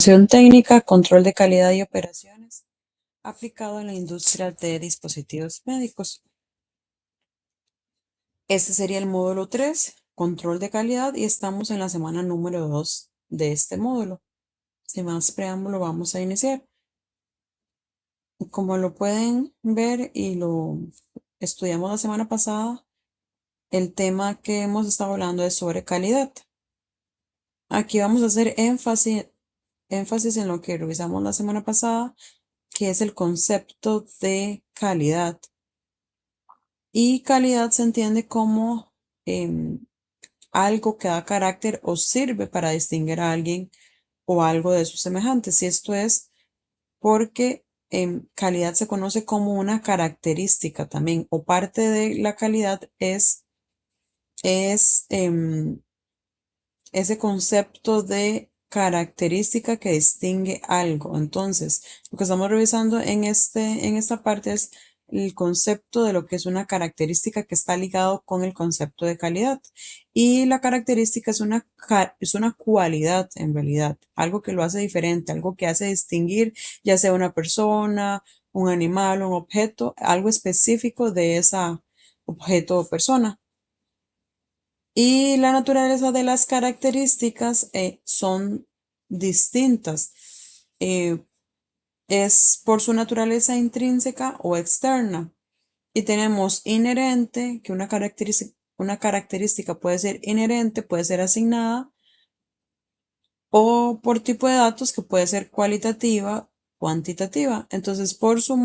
Operación técnica, control de calidad y operaciones aplicado en la industria de dispositivos médicos. Este sería el módulo 3, control de calidad, y estamos en la semana número 2 de este módulo. Sin más preámbulo, vamos a iniciar. Como lo pueden ver y lo estudiamos la semana pasada, el tema que hemos estado hablando es sobre calidad. Aquí vamos a hacer énfasis en lo que revisamos la semana pasada, que es el concepto de calidad. Y calidad se entiende como algo que da carácter o sirve para distinguir a alguien o algo de sus semejantes. Y esto es porque calidad se conoce como una característica también, o parte de la calidad es ese concepto de característica que distingue algo. Entonces, lo que estamos revisando en esta parte es el concepto de lo que es una característica que está ligado con el concepto de calidad. Y la característica es una cualidad en realidad, algo que lo hace diferente, algo que hace distinguir ya sea una persona, un animal, un objeto, algo específico de ese objeto o persona. Y la naturaleza de las características son distintas. Es por su naturaleza intrínseca o externa. Y tenemos inherente, que una característica puede ser inherente, puede ser asignada, o por tipo de datos que puede ser cualitativa, cuantitativa. Entonces, por su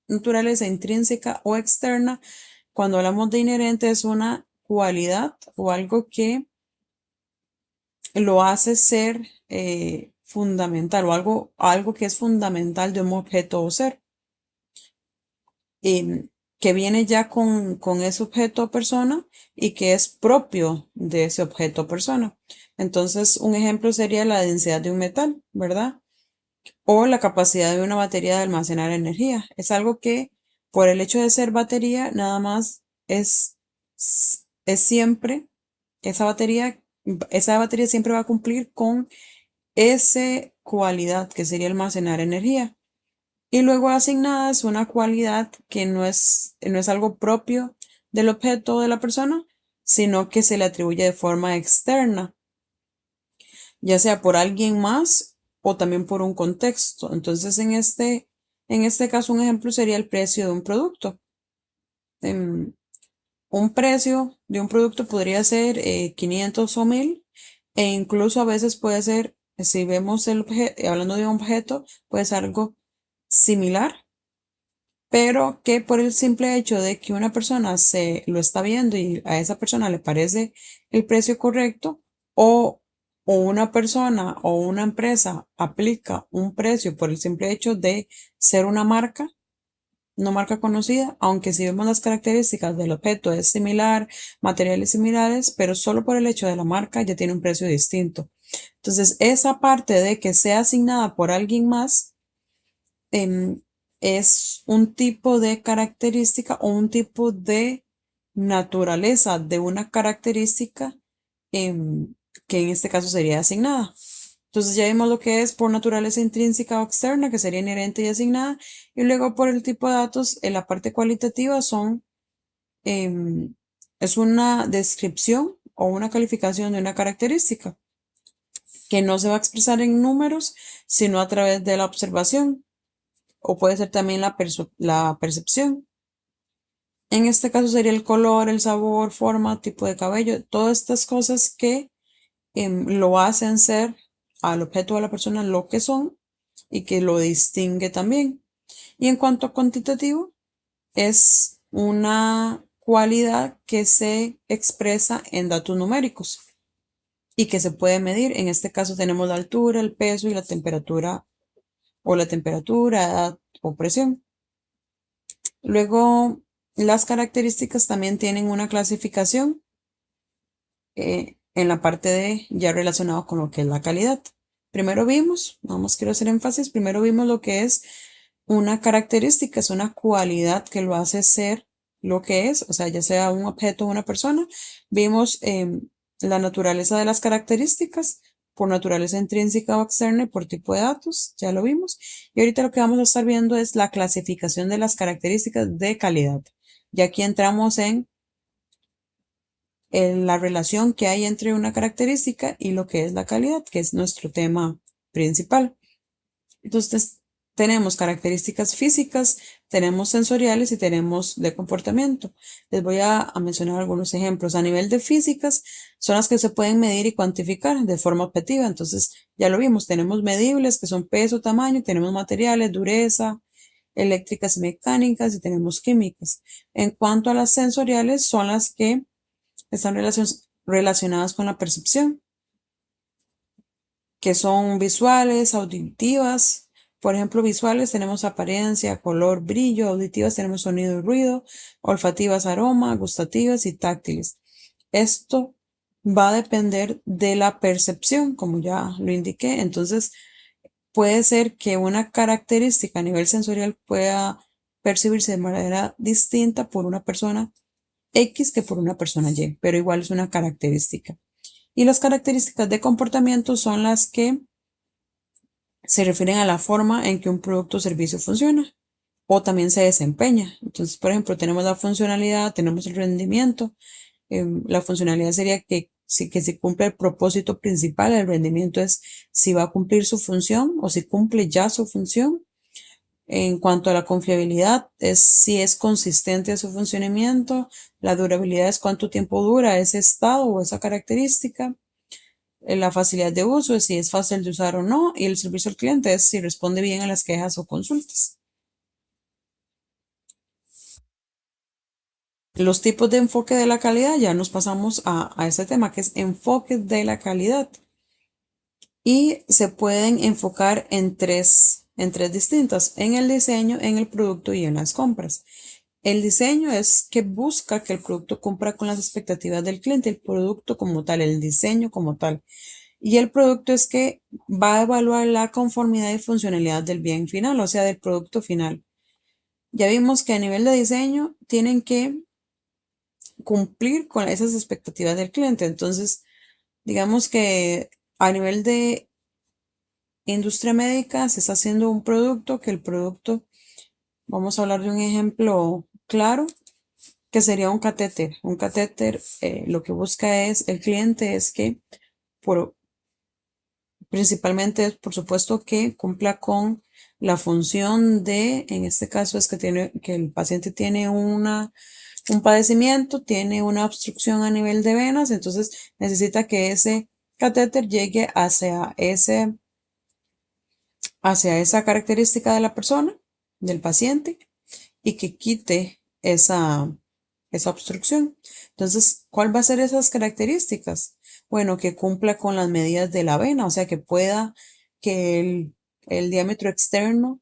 naturaleza intrínseca o externa, cuando hablamos de inherente es una cualidad o algo que lo hace ser fundamental o algo que es fundamental de un objeto o ser, que viene ya con ese objeto o persona y que es propio de ese objeto o persona. Entonces, un ejemplo sería la densidad de un metal, ¿verdad? O la capacidad de una batería de almacenar energía. Es algo que, por el hecho de ser batería, nada más es siempre, esa batería siempre va a cumplir con esa cualidad que sería almacenar energía. Y luego asignada es una cualidad que no es algo propio del objeto o de la persona, sino que se le atribuye de forma externa, ya sea por alguien más o también por un contexto. Entonces, en este caso, un ejemplo sería el precio de un producto. Un precio de un producto podría ser 500 o 1000, e incluso a veces puede ser, si vemos hablando de un objeto, puede ser algo similar, pero que por el simple hecho de que una persona se lo está viendo y a esa persona le parece el precio correcto, o una persona o una empresa aplica un precio por el simple hecho de ser una marca conocida, aunque si vemos las características del objeto es similar, materiales similares, pero solo por el hecho de la marca ya tiene un precio distinto. Entonces, esa parte de que sea asignada por alguien más em, es un tipo de característica o un tipo de naturaleza de una característica que en este caso sería asignada. Entonces ya vimos lo que es por naturaleza intrínseca o externa, que sería inherente y asignada, y luego por el tipo de datos, en la parte cualitativa em, es una descripción o una calificación de una característica que no se va a expresar en números, sino a través de la observación, o puede ser también la percepción. En este caso sería el color, el sabor, forma, tipo de cabello, todas estas cosas que lo hacen ser al objeto o a la persona lo que son y que lo distingue también. Y en cuanto a cuantitativo, es una cualidad que se expresa en datos numéricos y que se puede medir. En este caso tenemos la altura, el peso y la temperatura, o la temperatura, edad o presión. Luego, las características también tienen una clasificación en la parte de ya relacionado con lo que es la calidad. Quiero hacer énfasis, primero vimos lo que es una característica, es una cualidad que lo hace ser lo que es, o sea, ya sea un objeto o una persona. Vimos la naturaleza de las características, por naturaleza intrínseca o externa y por tipo de datos, ya lo vimos. Y ahorita lo que vamos a estar viendo es la clasificación de las características de calidad. Y aquí entramos en la relación que hay entre una característica y lo que es la calidad, que es nuestro tema principal. Entonces, tenemos características físicas, tenemos sensoriales y tenemos de comportamiento. Les voy a mencionar algunos ejemplos. A nivel de físicas, son las que se pueden medir y cuantificar de forma objetiva. Entonces, ya lo vimos, tenemos medibles que son peso, tamaño, tenemos materiales, dureza, eléctricas y mecánicas y tenemos químicas. En cuanto a las sensoriales, son las que están relacionadas con la percepción, que son visuales, auditivas. Por ejemplo, visuales tenemos apariencia, color, brillo; auditivas tenemos sonido y ruido; olfativas, aroma; gustativas y táctiles. Esto va a depender de la percepción, como ya lo indiqué. Entonces, puede ser que una característica a nivel sensorial pueda percibirse de manera distinta por una persona X que por una persona Y, pero igual es una característica. Y las características de comportamiento son las que se refieren a la forma en que un producto o servicio funciona o también se desempeña. Entonces, por ejemplo, tenemos la funcionalidad, tenemos el rendimiento. La funcionalidad sería que si cumple el propósito principal; el rendimiento es si va a cumplir su función o si cumple ya su función. En cuanto a la confiabilidad, es si es consistente a su funcionamiento; la durabilidad es cuánto tiempo dura ese estado o esa característica; la facilidad de uso es si es fácil de usar o no; y el servicio al cliente es si responde bien a las quejas o consultas. Los tipos de enfoque de la calidad, ya nos pasamos a ese tema que es enfoque de la calidad. Y se pueden enfocar en tres distintas: en el diseño, en el producto y en las compras. El diseño es que busca que el producto cumpla con las expectativas del cliente, el producto como tal, el diseño como tal. Y el producto es que va a evaluar la conformidad y funcionalidad del bien final, o sea, del producto final. Ya vimos que a nivel de diseño tienen que cumplir con esas expectativas del cliente. Entonces, digamos que a nivel de industria médica se está haciendo un producto, que el producto, vamos a hablar de un ejemplo claro, que sería un catéter. Un catéter, lo que busca el cliente es que por, principalmente, por supuesto, que cumpla con la función en este caso es que el paciente tiene un padecimiento, tiene una obstrucción a nivel de venas. Entonces necesita que ese catéter llegue hacia esa característica de la persona, del paciente, y que quite esa obstrucción. Entonces, ¿cuál va a ser esas características? Bueno, que cumpla con las medidas de la vena, o sea, que el diámetro externo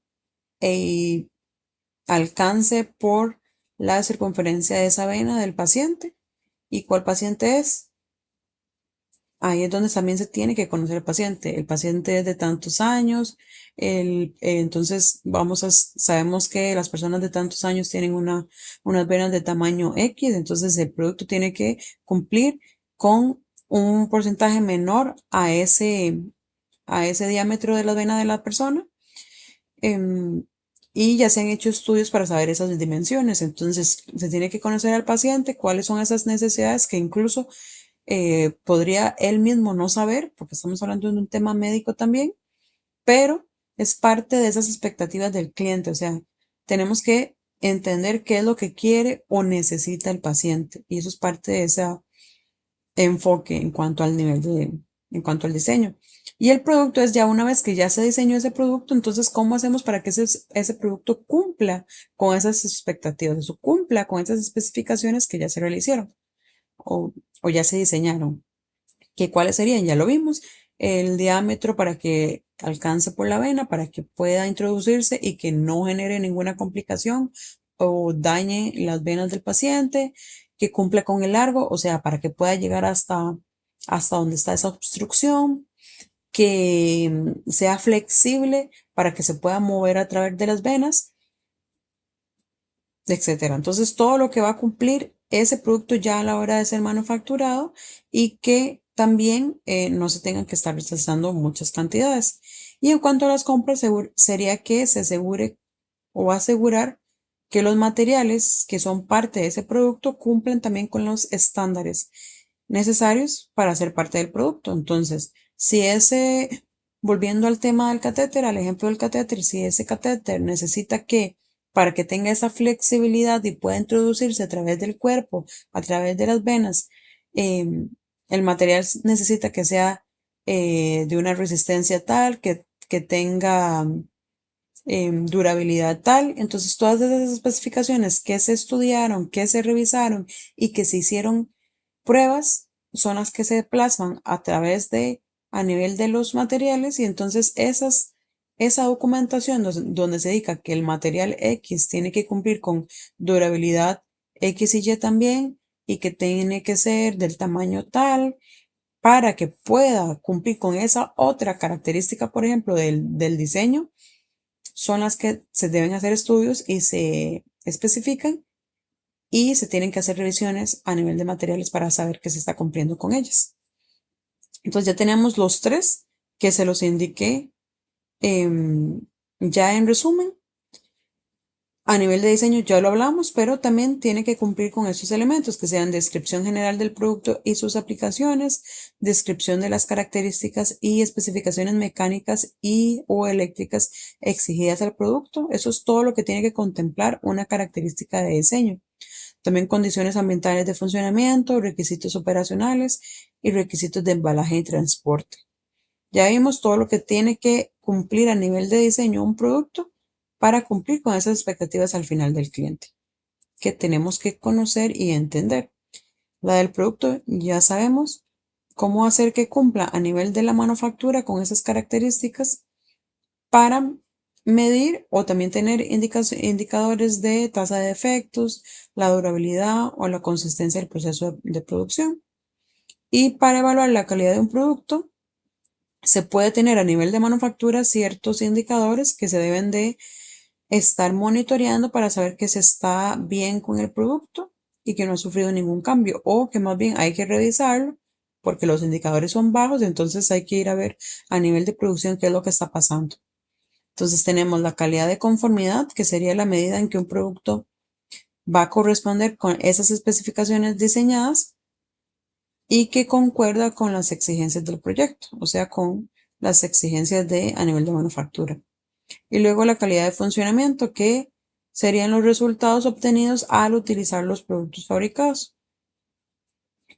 alcance por la circunferencia de esa vena del paciente. ¿Y cuál paciente es? Ahí es donde también se tiene que conocer el paciente. El paciente es de tantos años. Entonces sabemos que las personas de tantos años tienen unas venas de tamaño X. Entonces el producto tiene que cumplir con un porcentaje menor a ese diámetro de la vena de la persona. em, y ya se han hecho estudios para saber esas dimensiones. Entonces se tiene que conocer al paciente cuáles son esas necesidades que incluso podría él mismo no saber, porque estamos hablando de un tema médico también, pero es parte de esas expectativas del cliente. O sea, tenemos que entender qué es lo que quiere o necesita el paciente, y eso es parte de ese enfoque en cuanto al diseño. Y el producto es ya una vez que ya se diseñó ese producto. Entonces, ¿cómo hacemos para que ese producto cumpla con esas expectativas, o cumpla con esas especificaciones que ya se realizaron o, o ya se diseñaron? ¿Que cuáles serían? Ya lo vimos. El diámetro para que alcance por la vena, para que pueda introducirse y que no genere ninguna complicación o dañe las venas del paciente; que cumpla con el largo, o sea, para que pueda llegar hasta donde está esa obstrucción; que sea flexible para que se pueda mover a través de las venas, etcétera. Entonces, todo lo que va a cumplir ese producto ya a la hora de ser manufacturado, y que también no se tengan que estar rechazando muchas cantidades. Y en cuanto a las compras, sería que se asegure o asegurar que los materiales que son parte de ese producto cumplen también con los estándares necesarios para ser parte del producto. Entonces, si ese, volviendo al tema del catéter, al ejemplo del catéter, si ese catéter necesita que, para que tenga esa flexibilidad y pueda introducirse a través del cuerpo, a través de las venas, el material necesita que sea de una resistencia tal, que tenga durabilidad tal. Entonces, todas esas especificaciones que se estudiaron, que se revisaron y que se hicieron pruebas son las que se plasman a través de, a nivel de los materiales y entonces esa documentación donde se indica que el material X tiene que cumplir con durabilidad X y Y también y que tiene que ser del tamaño tal para que pueda cumplir con esa otra característica, por ejemplo, del diseño, son las que se deben hacer estudios y se especifican y se tienen que hacer revisiones a nivel de materiales para saber que se está cumpliendo con ellas. Entonces ya tenemos los tres que se los indiqué ya en resumen. A nivel de diseño ya lo hablamos, pero también tiene que cumplir con estos elementos que sean descripción general del producto y sus aplicaciones, descripción de las características y especificaciones mecánicas y o eléctricas exigidas al producto. Eso es todo lo que tiene que contemplar una característica de diseño. También condiciones ambientales de funcionamiento, requisitos operacionales y requisitos de embalaje y transporte. Ya vimos todo lo que tiene que cumplir a nivel de diseño un producto para cumplir con esas expectativas al final del cliente, que tenemos que conocer y entender. La del producto ya sabemos cómo hacer que cumpla a nivel de la manufactura con esas características para medir o también tener indicadores de tasa de defectos, la durabilidad o la consistencia del proceso de producción. Y para evaluar la calidad de un producto, se puede tener a nivel de manufactura ciertos indicadores que se deben de estar monitoreando para saber que se está bien con el producto y que no ha sufrido ningún cambio o que más bien hay que revisarlo porque los indicadores son bajos, entonces hay que ir a ver a nivel de producción qué es lo que está pasando. Entonces tenemos la calidad de conformidad, que sería la medida en que un producto va a corresponder con esas especificaciones diseñadas y que concuerda con las exigencias del proyecto, o sea, con las exigencias de a nivel de manufactura. Y luego la calidad de funcionamiento, que serían los resultados obtenidos al utilizar los productos fabricados,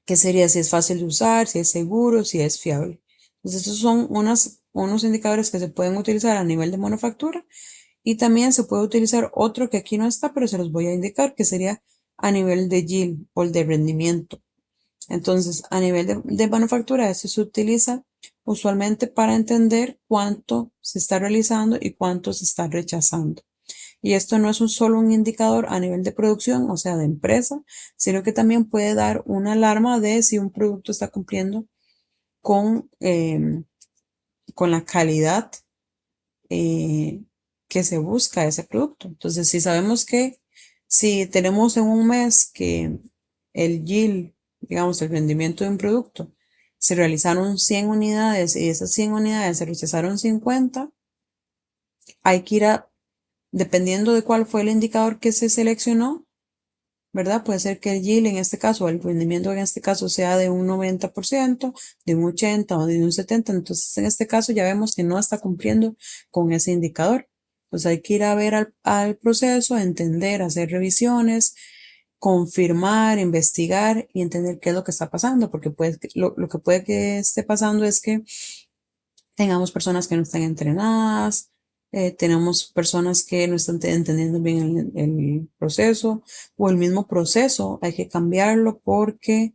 que sería si es fácil de usar, si es seguro, si es fiable. Entonces, estos son unos indicadores que se pueden utilizar a nivel de manufactura y también se puede utilizar otro que aquí no está, pero se los voy a indicar, que sería a nivel de yield o el de rendimiento. Entonces, a nivel de manufactura, esto se utiliza usualmente para entender cuánto se está realizando y cuánto se está rechazando. Y esto no es solo un indicador a nivel de producción, o sea, de empresa, sino que también puede dar una alarma de si un producto está cumpliendo con, con la calidad eh, que se busca ese producto. Entonces, si sabemos que si tenemos en un mes que el yield, digamos, el rendimiento de un producto, se realizaron 100 unidades y esas 100 unidades se rechazaron 50, hay que ir a, dependiendo de cuál fue el indicador que se seleccionó, ¿verdad? Puede ser que el yield en este caso, o el rendimiento en este caso sea de un 90%, de un 80% o de un 70%. Entonces, en este caso ya vemos que no está cumpliendo con ese indicador. Pues hay que ir a ver al proceso, entender, hacer revisiones, confirmar, investigar y entender qué es lo que está pasando, porque lo que puede que esté pasando es que tengamos personas que no están entrenadas, tenemos personas que no están entendiendo bien el proceso o el mismo proceso hay que cambiarlo porque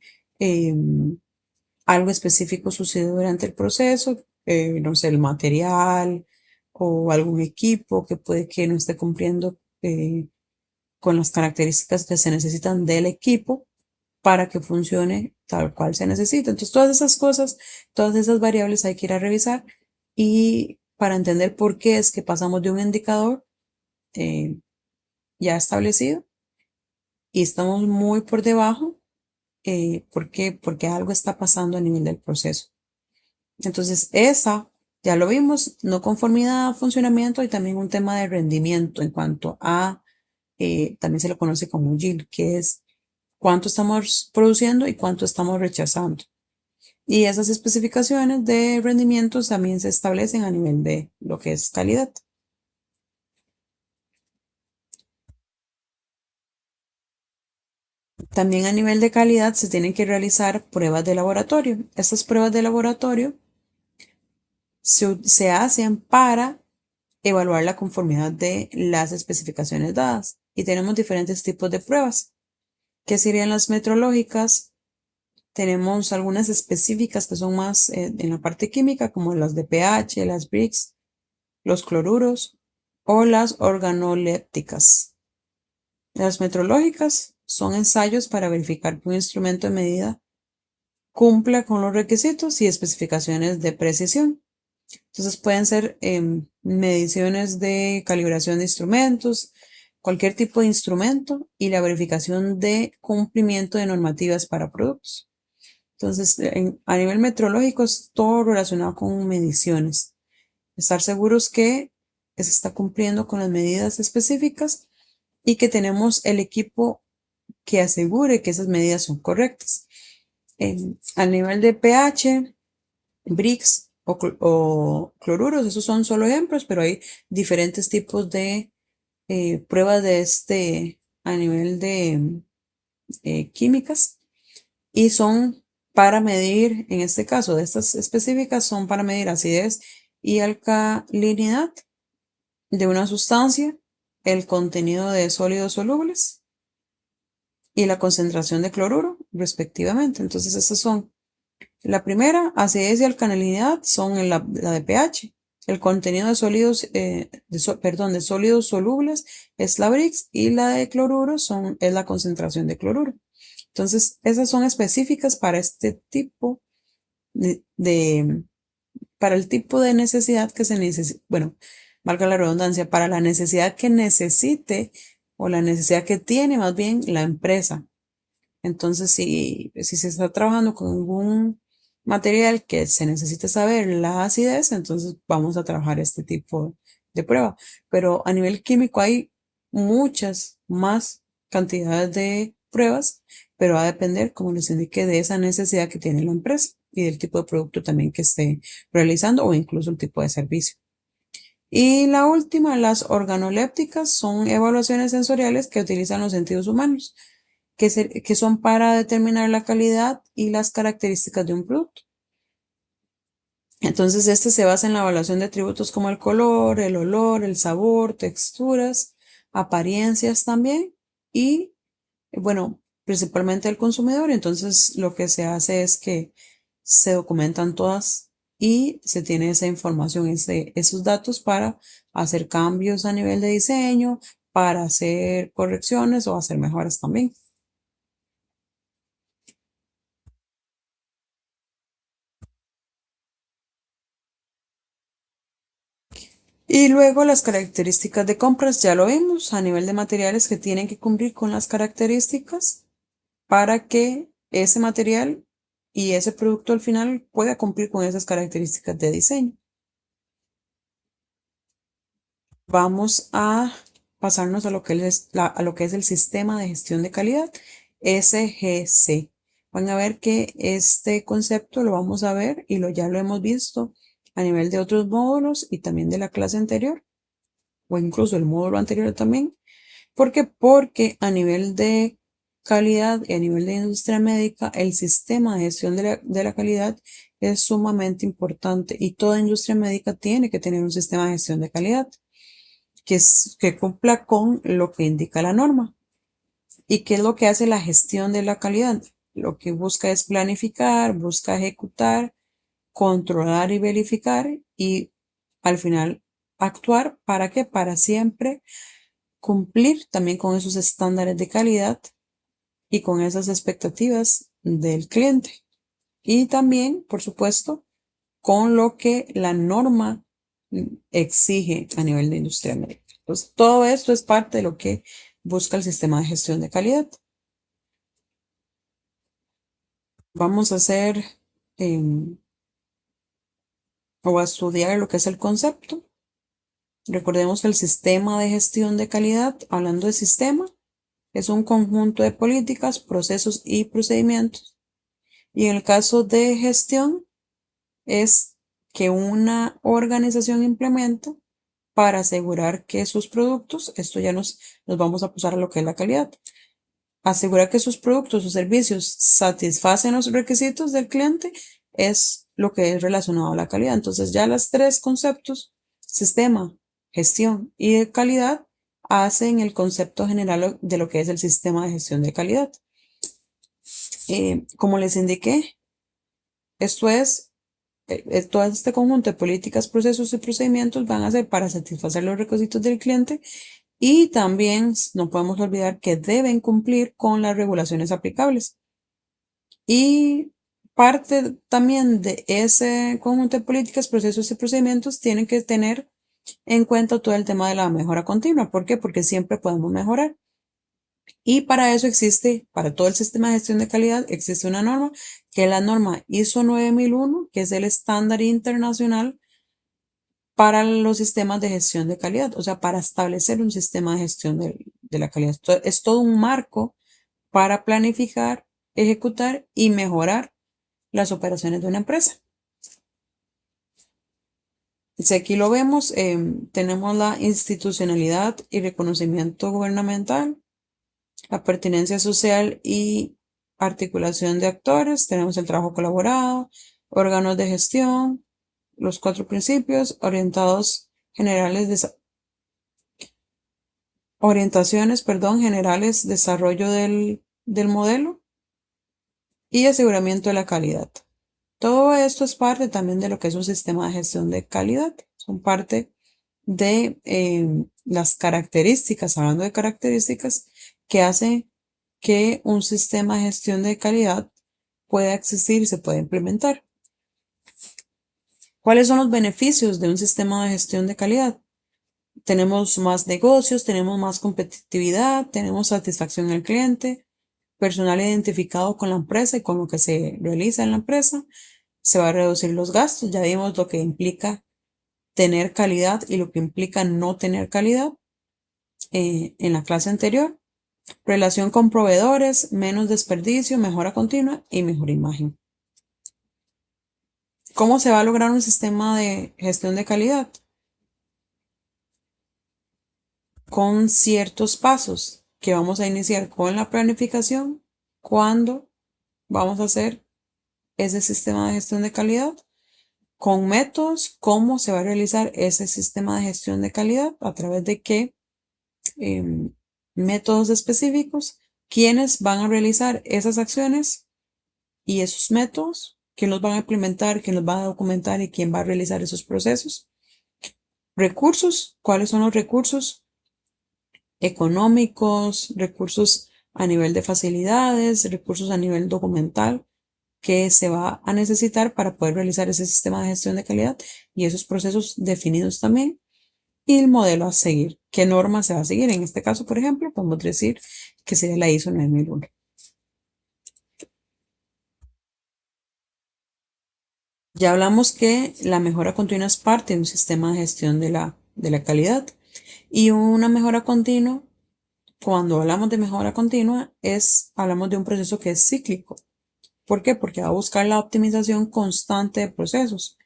algo específico sucedió durante el proceso, no sé, el material o algún equipo que puede que no esté cumpliendo con las características que se necesitan del equipo para que funcione tal cual se necesita. Entonces, todas esas cosas, todas esas variables hay que ir a revisar y para entender por qué es que pasamos de un indicador eh, ya establecido y estamos muy por debajo ¿Por qué? Porque algo está pasando a nivel del proceso. Entonces, esa ya lo vimos, no conformidad, funcionamiento y también un tema de rendimiento en cuanto a, también se lo conoce como yield, que es cuánto estamos produciendo y cuánto estamos rechazando. Y esas especificaciones de rendimientos también se establecen a nivel de lo que es calidad. También a nivel de calidad se tienen que realizar pruebas de laboratorio. Estas pruebas de laboratorio se hacen para evaluar la conformidad de las especificaciones dadas. Y tenemos diferentes tipos de pruebas, que serían las metrológicas. Tenemos algunas específicas que son más en la parte química, como las de pH, las Briggs, los cloruros o las organolépticas. Las metrológicas son ensayos para verificar que un instrumento de medida cumpla con los requisitos y especificaciones de precisión. Entonces pueden ser mediciones de calibración de instrumentos, cualquier tipo de instrumento y la verificación de cumplimiento de normativas para productos. Entonces, a nivel metrológico es todo relacionado con mediciones. Estar seguros que se está cumpliendo con las medidas específicas y que tenemos el equipo que asegure que esas medidas son correctas. A nivel de pH, Brix o cloruros, esos son solo ejemplos, pero hay diferentes tipos de pruebas de a nivel de químicas y son para medir, en este caso de estas específicas, son para medir acidez y alcalinidad de una sustancia, el contenido de sólidos solubles y la concentración de cloruro, respectivamente. Entonces, estas son la primera, acidez y alcalinidad, son la de pH. El contenido de sólidos, perdón, de sólidos solubles es la Brix y la de cloruro es la concentración de cloruro. Entonces, esas son específicas para este tipo de para el tipo de necesidad que se necesita, bueno, valga la redundancia, para la necesidad que necesite o la necesidad que tiene más bien la empresa. Entonces, si se está trabajando con algún material que se necesite saber la acidez, entonces vamos a trabajar este tipo de prueba. Pero a nivel químico hay muchas más cantidades de pruebas, pero va a depender, como les indiqué, de esa necesidad que tiene la empresa y del tipo de producto también que esté realizando o incluso el tipo de servicio. Y la última, las organolépticas, son evaluaciones sensoriales que utilizan los sentidos humanos que son para determinar la calidad y las características de un producto. Entonces, este se basa en la evaluación de atributos como el color, el olor, el sabor, texturas, apariencias también y, bueno, principalmente el consumidor. Entonces, lo que se hace es que se documentan todas y se tiene esa información, esos datos para hacer cambios a nivel de diseño, para hacer correcciones o hacer mejoras también. Y luego las características de compras, ya lo vimos, a nivel de materiales que tienen que cumplir con las características para que ese material y ese producto al final pueda cumplir con esas características de diseño. Vamos a pasarnos a lo que a lo que es el sistema de gestión de calidad, SGC. Van a ver que este concepto lo vamos a ver y ya lo hemos visto a nivel de otros módulos y también de la clase anterior o incluso el módulo anterior también. ¿Por qué? Porque a nivel de calidad y a nivel de industria médica, el sistema de gestión de la calidad es sumamente importante y toda industria médica tiene que tener un sistema de gestión de calidad que cumpla con lo que indica la norma. ¿Y qué es lo que hace la gestión de la calidad? Lo que busca es planificar, busca ejecutar, controlar y verificar y al final actuar. ¿Para qué? Para siempre cumplir también con esos estándares de calidad y con esas expectativas del cliente. Y también, por supuesto, con lo que la norma exige a nivel de industria médica. Entonces, todo esto es parte de lo que busca el sistema de gestión de calidad. Vamos a hacer o a estudiar lo que es el concepto. Recordemos que el sistema de gestión de calidad, hablando de sistema, es un conjunto de políticas, procesos y procedimientos. Y en el caso de gestión, es que una organización implementa para asegurar que sus productos, esto ya nos vamos a pasar a lo que es la calidad, asegurar que sus productos o servicios satisfacen los requisitos del cliente es lo que es relacionado a la calidad. Entonces ya los tres conceptos, sistema, gestión y de calidad, hacen el concepto general de lo que es el sistema de gestión de calidad. Como les indiqué, esto es todo este conjunto de políticas, procesos y procedimientos van a ser para satisfacer los requisitos del cliente y también no podemos olvidar que deben cumplir con las regulaciones aplicables. Y parte también de ese conjunto de políticas, procesos y procedimientos tienen que tener en cuenta todo el tema de la mejora continua. ¿Por qué? Porque siempre podemos mejorar. Y para eso existe, para todo el sistema de gestión de calidad, existe una norma, que es la norma ISO 9001, que es el estándar internacional para los sistemas de gestión de calidad, o sea, para establecer un sistema de gestión de la calidad. Esto es todo un marco para planificar, ejecutar y mejorar las operaciones de una empresa. Si aquí lo vemos, tenemos la institucionalidad y reconocimiento gubernamental, la pertinencia social y articulación de actores, tenemos el trabajo colaborado, órganos de gestión, los cuatro principios, orientaciones, perdón, generales, desarrollo del modelo y aseguramiento de la calidad. Todo esto es parte también de lo que es un sistema de gestión de calidad. Son parte de las características, hablando de características, que hacen que un sistema de gestión de calidad pueda existir y se pueda implementar. ¿Cuáles son los beneficios de un sistema de gestión de calidad? Tenemos más negocios, tenemos más competitividad, tenemos satisfacción al cliente, personal identificado con la empresa y con lo que se realiza en la empresa. Se va a reducir los gastos. Ya vimos lo que implica tener calidad y lo que implica no tener calidad en la clase anterior. Relación con proveedores, menos desperdicio, mejora continua y mejor imagen. ¿Cómo se va a lograr un sistema de gestión de calidad? Con ciertos pasos que vamos a iniciar con la planificación, cuando vamos a hacer ese sistema de gestión de calidad, con métodos, cómo se va a realizar ese sistema de gestión de calidad, a través de qué métodos específicos, quiénes van a realizar esas acciones y esos métodos, quién los van a implementar, quién los va a documentar y quién va a realizar esos procesos. Recursos, ¿cuáles son los recursos económicos, recursos a nivel de facilidades, recursos a nivel documental que se va a necesitar para poder realizar ese sistema de gestión de calidad y esos procesos definidos también? Y el modelo a seguir, qué norma se va a seguir. En este caso, por ejemplo, podemos decir que sería la ISO 9001. Ya hablamos que la mejora continua es parte de un sistema de gestión de la calidad. Y una mejora continua, cuando hablamos de mejora continua, hablamos de un proceso que es cíclico. ¿Por qué? Porque va a buscar la optimización constante de procesos.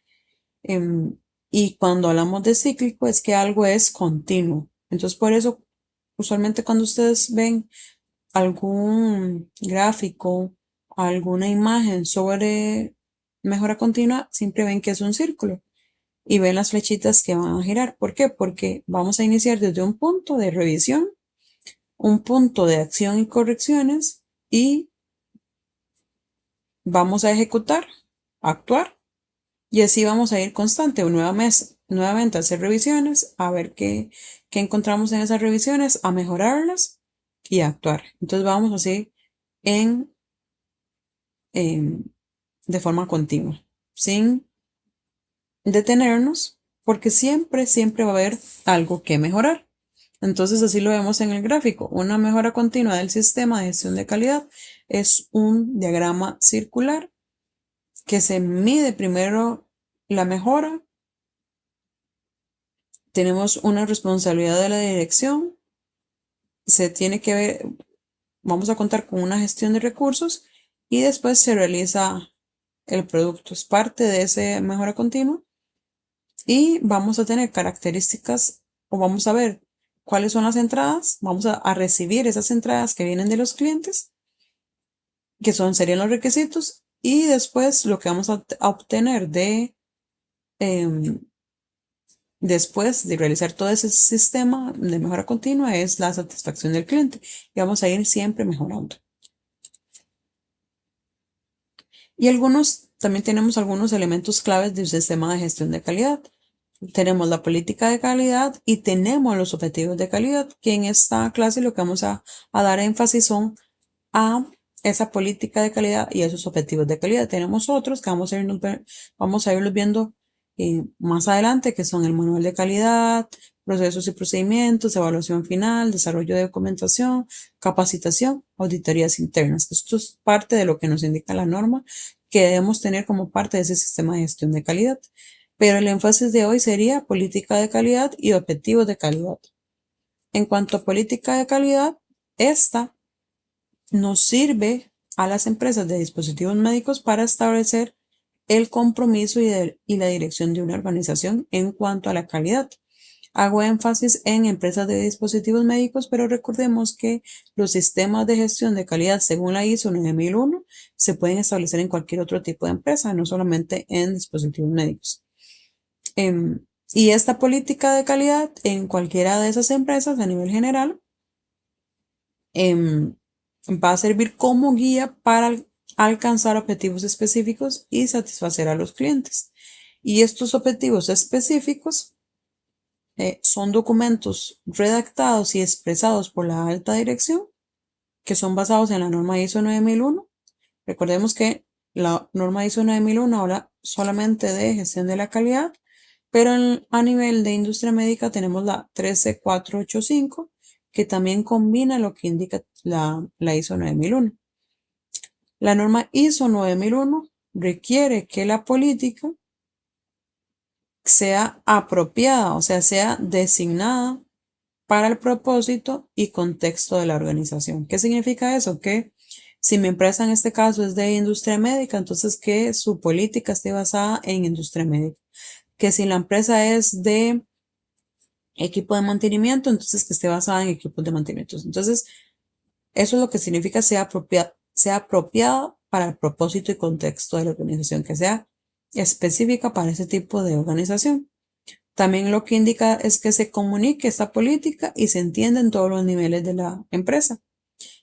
Em, y cuando hablamos de cíclico, es que algo es continuo. Entonces, por eso, usualmente cuando ustedes ven algún gráfico, alguna imagen sobre mejora continua, siempre ven que es un círculo y ven las flechitas que van a girar. ¿Por qué? Porque vamos a iniciar desde un punto de revisión, un punto de acción y correcciones y vamos a ejecutar, actuar y así vamos a ir constante nuevamente a hacer revisiones, a ver qué encontramos en esas revisiones, a mejorarlas y a actuar. Entonces vamos así en em, de forma continua, sin detenernos, porque siempre va a haber algo que mejorar. Entonces así lo vemos en el gráfico, una mejora continua del sistema de gestión de calidad es un diagrama circular que se mide primero la mejora. Tenemos una responsabilidad de la dirección. Se tiene que ver, vamos a contar con una gestión de recursos y después se realiza el producto. Es parte de esa mejora continua y vamos a tener características o vamos a ver cuáles son las entradas. Vamos a recibir esas entradas que vienen de los clientes, que serían los requisitos, y después lo que vamos a obtener em, después de realizar todo ese sistema de mejora continua es la satisfacción del cliente y vamos a ir siempre mejorando. Y también tenemos algunos elementos claves del sistema de gestión de calidad. Tenemos la política de calidad y tenemos los objetivos de calidad, que en esta clase lo que vamos a dar énfasis son a esa política de calidad y esos objetivos de calidad. Tenemos otros que vamos a irlos viendo más adelante, que son el manual de calidad, procesos y procedimientos, evaluación final, desarrollo de documentación, capacitación, auditorías internas. Esto es parte de lo que nos indica la norma que debemos tener como parte de ese sistema de gestión de calidad. Pero el énfasis de hoy sería política de calidad y objetivos de calidad. En cuanto a política de calidad, esta nos sirve a las empresas de dispositivos médicos para establecer el compromiso y la dirección de una organización en cuanto a la calidad. Hago énfasis en empresas de dispositivos médicos, pero recordemos que los sistemas de gestión de calidad según la ISO 9001 se pueden establecer en cualquier otro tipo de empresa, no solamente en dispositivos médicos. Y esta política de calidad en cualquiera de esas empresas a nivel general va a servir como guía para alcanzar objetivos específicos y satisfacer a los clientes. Y estos objetivos específicos son documentos redactados y expresados por la alta dirección que son basados en la norma ISO 9001. Recordemos que la norma ISO 9001 habla solamente de gestión de la calidad, pero a nivel de industria médica tenemos la 13485, que también combina lo que indica la ISO 9001. La norma ISO 9001 requiere que la política sea apropiada, o sea designada para el propósito y contexto de la organización. ¿Qué significa eso? Que si mi empresa en este caso es de industria médica, entonces que su política esté basada en industria médica. Que si la empresa es de equipo de mantenimiento, entonces que esté basada en equipos de mantenimiento. Entonces, eso es lo que significa sea apropiada para el propósito y contexto de la organización, que sea específica para ese tipo de organización. También lo que indica es que se comunique esta política y se entienda en todos los niveles de la empresa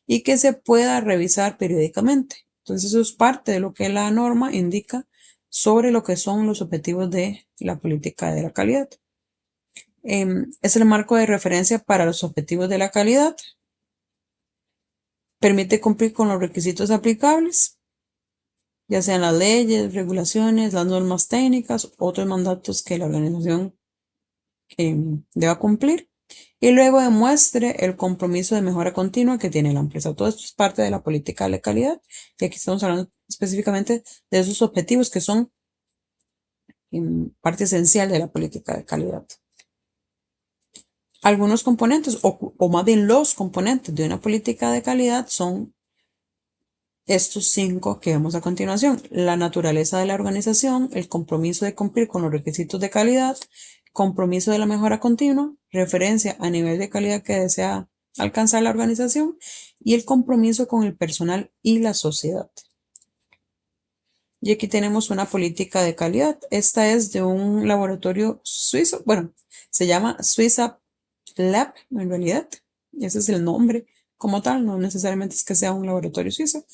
y que se pueda revisar periódicamente. Entonces, eso es parte de lo que la norma indica sobre lo que son los objetivos de la política de la calidad. Es el marco de referencia para los objetivos de la calidad. Permite cumplir con los requisitos aplicables, ya sean las leyes, regulaciones, las normas técnicas, otros mandatos que la organización deba cumplir. Y luego demuestre el compromiso de mejora continua que tiene la empresa. Todo esto es parte de la política de la calidad. Y aquí estamos hablando específicamente de esos objetivos que son parte esencial de la política de calidad. Algunos componentes, o más bien los componentes de una política de calidad son estos 5 que vemos a continuación: la naturaleza de la organización, el compromiso de cumplir con los requisitos de calidad, compromiso de la mejora continua, referencia a nivel de calidad que desea alcanzar la organización y el compromiso con el personal y la sociedad. Y aquí tenemos una política de calidad. Esta es de un laboratorio suizo. Bueno, se llama Suiza Lab en realidad. Ese es el nombre como tal. No necesariamente es que sea un laboratorio suizo.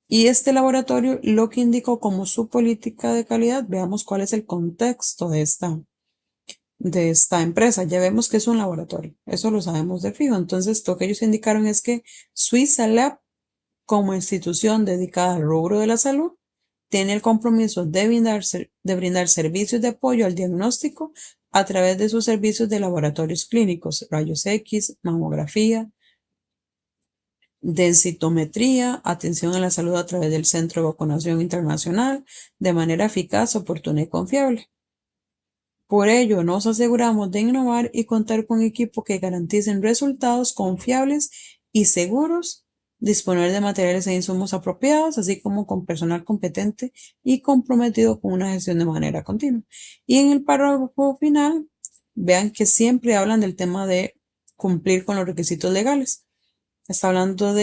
Y este laboratorio lo que indicó como su política de calidad, veamos cuál es el contexto de esta empresa. Ya vemos que es un laboratorio, eso lo sabemos de fijo. Entonces, lo que ellos indicaron es que Suiza Lab, como institución dedicada al rubro de la salud, tiene el compromiso de brindar servicios de apoyo al diagnóstico a través de sus servicios de laboratorios clínicos, rayos X, mamografía, densitometría, atención a la salud a través del Centro de Vacunación Internacional, de manera eficaz, oportuna y confiable. Por ello, nos aseguramos de innovar y contar con equipos que garanticen resultados confiables y seguros, disponer de materiales e insumos apropiados, así como con personal competente y comprometido con una gestión de manera continua. Y en el párrafo final, vean que siempre hablan del tema de cumplir con los requisitos legales. Está hablando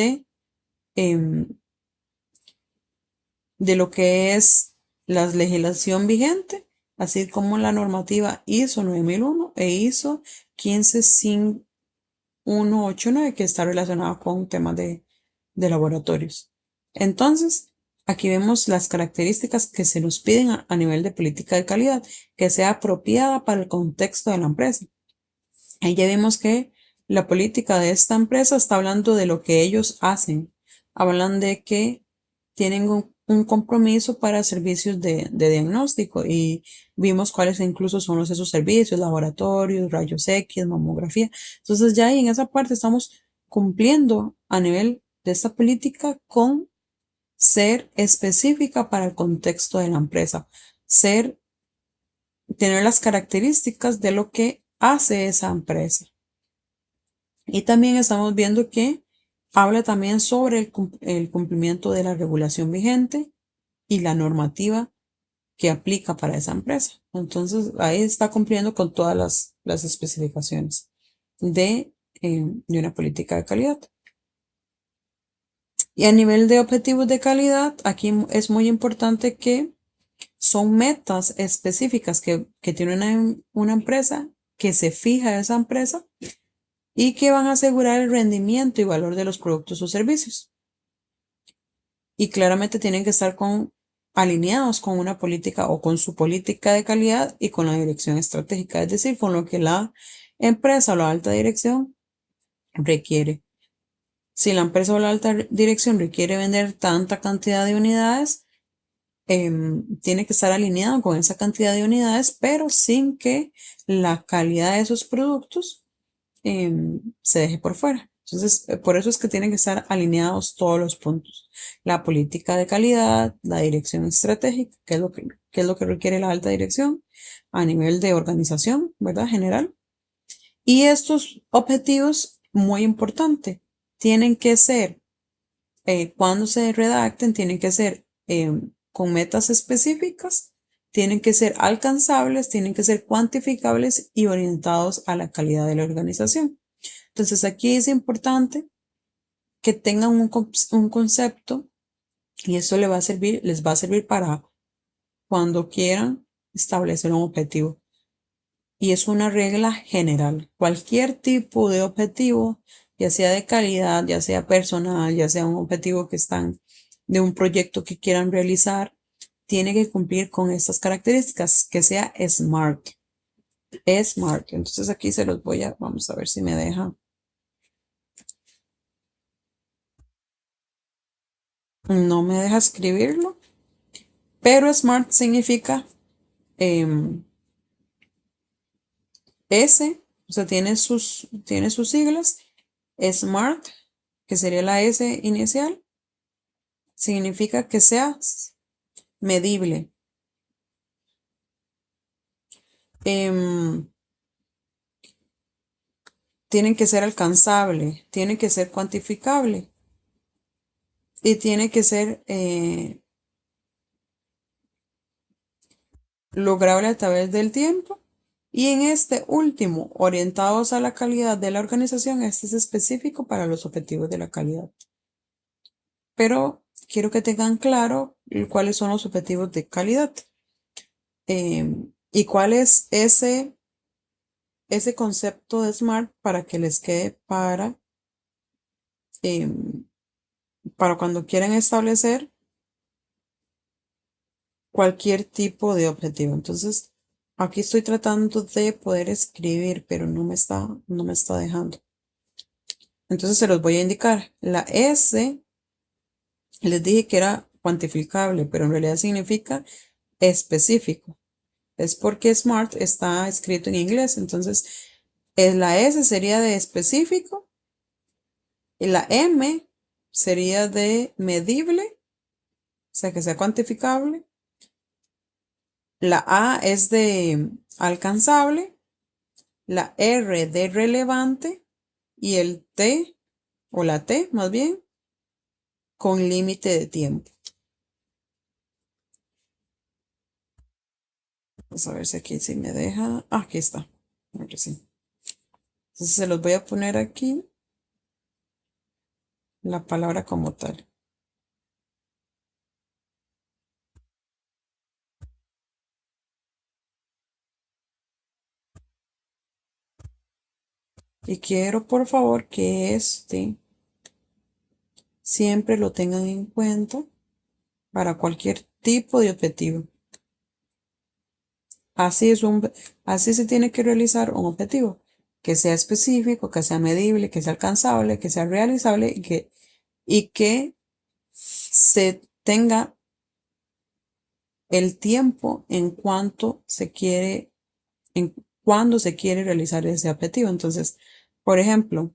em, de lo que es la legislación vigente, así como la normativa ISO 9001 e ISO 15189, que está relacionada con temas de laboratorios. Entonces, aquí vemos las características que se nos piden a nivel de política de calidad, que sea apropiada para el contexto de la empresa. Ahí ya vemos que la política de esta empresa está hablando de lo que ellos hacen. Hablan de que tienen un compromiso para servicios de diagnóstico y vimos cuáles incluso son esos servicios, laboratorios, rayos X, mamografía. Entonces ya ahí en esa parte estamos cumpliendo a nivel de esta política con ser específica para el contexto de la empresa, tener las características de lo que hace esa empresa. Y también estamos viendo que habla también sobre el cumplimiento de la regulación vigente y la normativa que aplica para esa empresa. Entonces, ahí está cumpliendo con todas las especificaciones de una política de calidad. Y a nivel de objetivos de calidad, aquí es muy importante que son metas específicas que tiene una empresa, que se fija esa empresa y que van a asegurar el rendimiento y valor de los productos o servicios. Y claramente tienen que estar alineados con una política o con su política de calidad y con la dirección estratégica, es decir, con lo que la empresa o la alta dirección requiere. Si la empresa o la alta dirección requiere vender tanta cantidad de unidades, tiene que estar alineado con esa cantidad de unidades, pero sin que la calidad de esos productos se deje por fuera. Entonces, por eso es que tienen que estar alineados todos los puntos. La política de calidad, la dirección estratégica, qué es lo que requiere la alta dirección a nivel de organización, ¿verdad? General. Y estos objetivos, muy importante, tienen que ser, cuando se redacten, tienen que ser con metas específicas, tienen que ser alcanzables, tienen que ser cuantificables y orientados a la calidad de la organización. Entonces aquí es importante que tengan un concepto y eso les va a servir para cuando quieran establecer un objetivo. Y es una regla general. Cualquier tipo de objetivo, ya sea de calidad, ya sea personal, ya sea un objetivo que están de un proyecto que quieran realizar, tiene que cumplir con estas características, que sea SMART. SMART. Entonces aquí vamos a ver si me deja. No me deja escribirlo, pero SMART significa S, o sea, tiene sus siglas. SMART, que sería la S inicial, significa que sea medible. Tiene que ser alcanzable, tiene que ser cuantificable y tiene que ser lograble a través del tiempo. Y en este último, orientados a la calidad de la organización, este es específico para los objetivos de la calidad. Pero quiero que tengan claro cuáles son los objetivos de calidad y cuál es ese concepto de SMART para que les quede para cuando quieran establecer cualquier tipo de objetivo. Entonces, aquí estoy tratando de poder escribir, pero no me está dejando. Entonces se los voy a indicar. La S, les dije que era cuantificable, pero en realidad significa específico. Es porque SMART está escrito en inglés. Entonces, la S sería de específico y la M sería de medible, o sea, que sea cuantificable. La A es de alcanzable, la R de relevante y el T, o la T más bien, con límite de tiempo. Vamos a ver si aquí sí me deja. Ah, aquí está. Ahora sí. Entonces se los voy a poner aquí la palabra como tal. Y quiero por favor que siempre lo tengan en cuenta para cualquier tipo de objetivo. Así es así se tiene que realizar un objetivo que sea específico, que sea medible, que sea alcanzable, que sea realizable y que se tenga el tiempo en cuanto se quiere, en cuando se quiere realizar ese objetivo. Entonces, por ejemplo,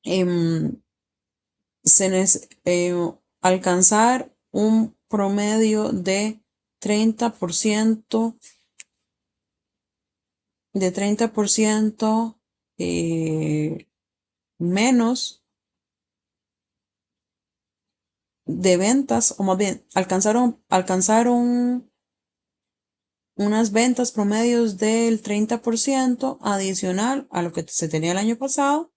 em, alcanzar un promedio de 30%, de 30% menos de ventas, o más bien, alcanzaron unas ventas promedios del 30% adicional a lo que se tenía el año pasado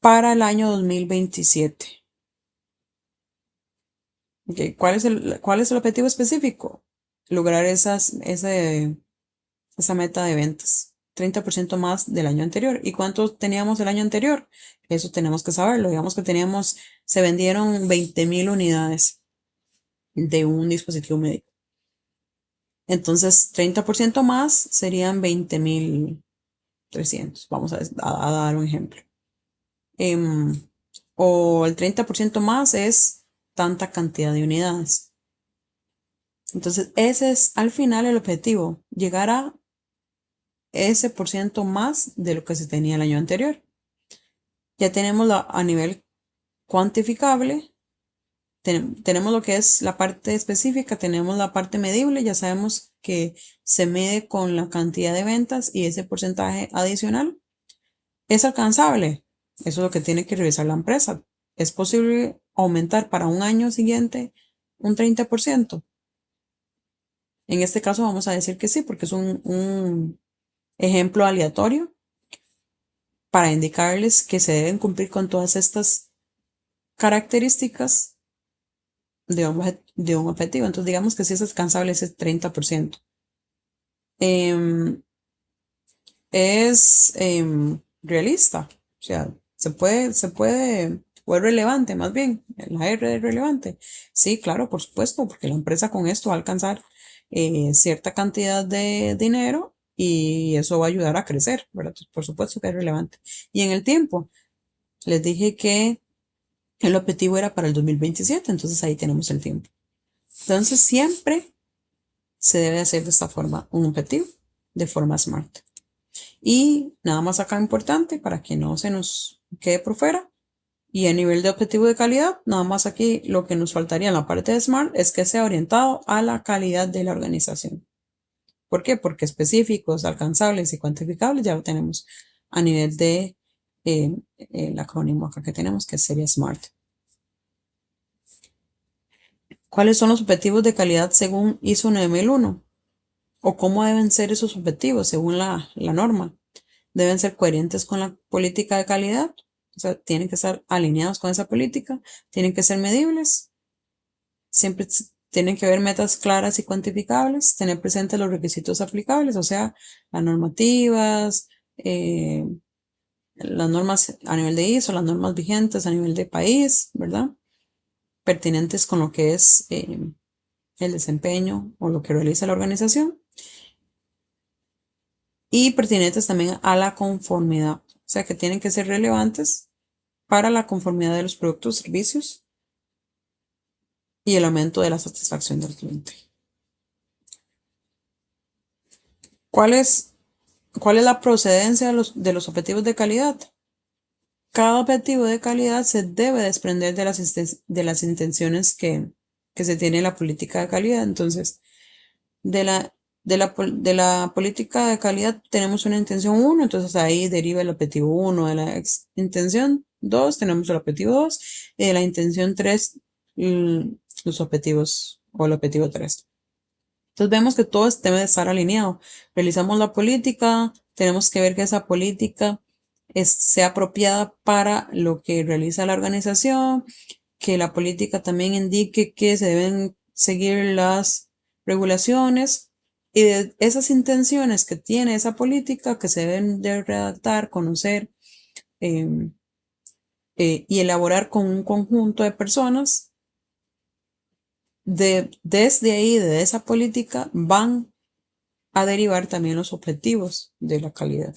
para el año 2027. Okay, ¿cuál es el objetivo específico? Lograr esa meta de ventas. 30% más del año anterior. ¿Y cuánto teníamos el año anterior? Eso tenemos que saberlo. Digamos que se vendieron 20.000 unidades de un dispositivo médico. Entonces, 30% más serían 20.300. Vamos a dar un ejemplo. Em, o el 30% más es tanta cantidad de unidades. Entonces, ese es al final el objetivo, llegar a ese por ciento más de lo que se tenía el año anterior. Ya tenemos a nivel cuantificable, tenemos lo que es la parte específica, tenemos la parte medible, ya sabemos que se mide con la cantidad de ventas y ese porcentaje adicional es alcanzable. Eso es lo que tiene que revisar la empresa. ¿Es posible aumentar para un año siguiente un 30%? En este caso vamos a decir que sí, porque es un ejemplo aleatorio para indicarles que se deben cumplir con todas estas características de un objetivo. Entonces, digamos que si es alcanzable ese 30%. Em, es realista, o sea, o es relevante más bien, la R es relevante. Sí, claro, por supuesto, porque la empresa con esto va a alcanzar cierta cantidad de dinero y eso va a ayudar a crecer, ¿verdad? Entonces, por supuesto que es relevante. Y en el tiempo, les dije que el objetivo era para el 2027, entonces ahí tenemos el tiempo. Entonces, siempre se debe hacer de esta forma un objetivo de forma SMART. Y nada más acá importante para que no se nos quede por fuera. Y a nivel de objetivo de calidad, nada más aquí lo que nos faltaría en la parte de SMART es que sea orientado a la calidad de la organización. ¿Por qué? Porque específicos, alcanzables y cuantificables ya lo tenemos a nivel de el acrónimo acá que tenemos, que sería SMART. ¿Cuáles son los objetivos de calidad según ISO 9001? ¿O cómo deben ser esos objetivos según la norma? Deben ser coherentes con la política de calidad, o sea, tienen que estar alineados con esa política, tienen que ser medibles, siempre tienen que haber metas claras y cuantificables, tener presentes los requisitos aplicables, o sea, las normativas, las normas a nivel de ISO, las normas vigentes a nivel de país, ¿verdad? Pertinentes con lo que es el desempeño o lo que realiza la organización y pertinentes también a la conformidad, o sea, que tienen que ser relevantes para la conformidad de los productos, servicios y el aumento de la satisfacción del cliente. ¿Cuál es, cuál es la procedencia de los objetivos de calidad? cada objetivo de calidad se debe desprender de las intenciones que se tiene en la política de calidad. Entonces, de la, de la política de calidad tenemos una intención uno, entonces ahí deriva el objetivo uno. De la intención 2 tenemos el objetivo 2 y de la intención 3 los objetivos o el objetivo 3. Entonces vemos que todo debe de estar alineado. Realizamos la política, tenemos que ver que esa política sea apropiada para lo que realiza la organización, que la política también indique que se deben seguir las regulaciones y de esas intenciones que tiene esa política que se deben de redactar, conocer eh, y elaborar con un conjunto de personas. Desde ahí, de esa política, van a derivar también los objetivos de la calidad.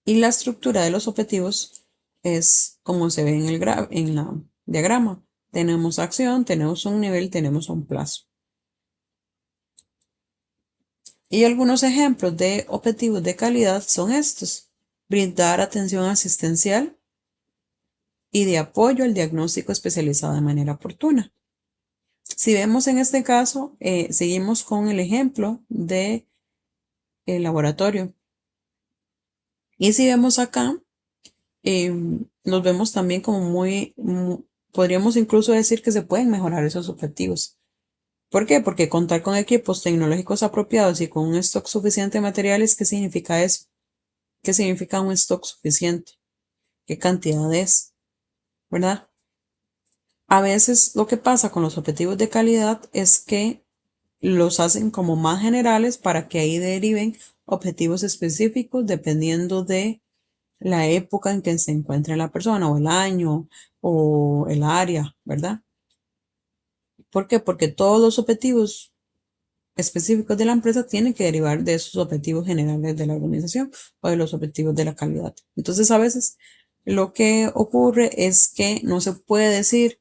Y la estructura de los objetivos es como se ve en la diagrama. Tenemos acción, tenemos un nivel, tenemos un plazo. Y algunos ejemplos de objetivos de calidad son estos: brindar atención asistencial y de apoyo al diagnóstico especializado de manera oportuna. Si vemos en este caso, seguimos con el ejemplo de el laboratorio. Y si vemos acá, nos vemos también como podríamos incluso decir que se pueden mejorar esos objetivos. ¿Por qué? Porque contar con equipos tecnológicos apropiados y con un stock suficiente de materiales, ¿qué significa eso? ¿Qué significa un stock suficiente? ¿Qué cantidad es? ¿Verdad? A veces lo que pasa con los objetivos de calidad es que los hacen como más generales para que ahí deriven objetivos específicos dependiendo de la época en que se encuentre la persona o el año o el área, ¿verdad? ¿Por qué? Porque todos los objetivos específicos de la empresa tienen que derivar de esos objetivos generales de la organización o de los objetivos de la calidad. Entonces, a veces lo que ocurre es que no se puede decir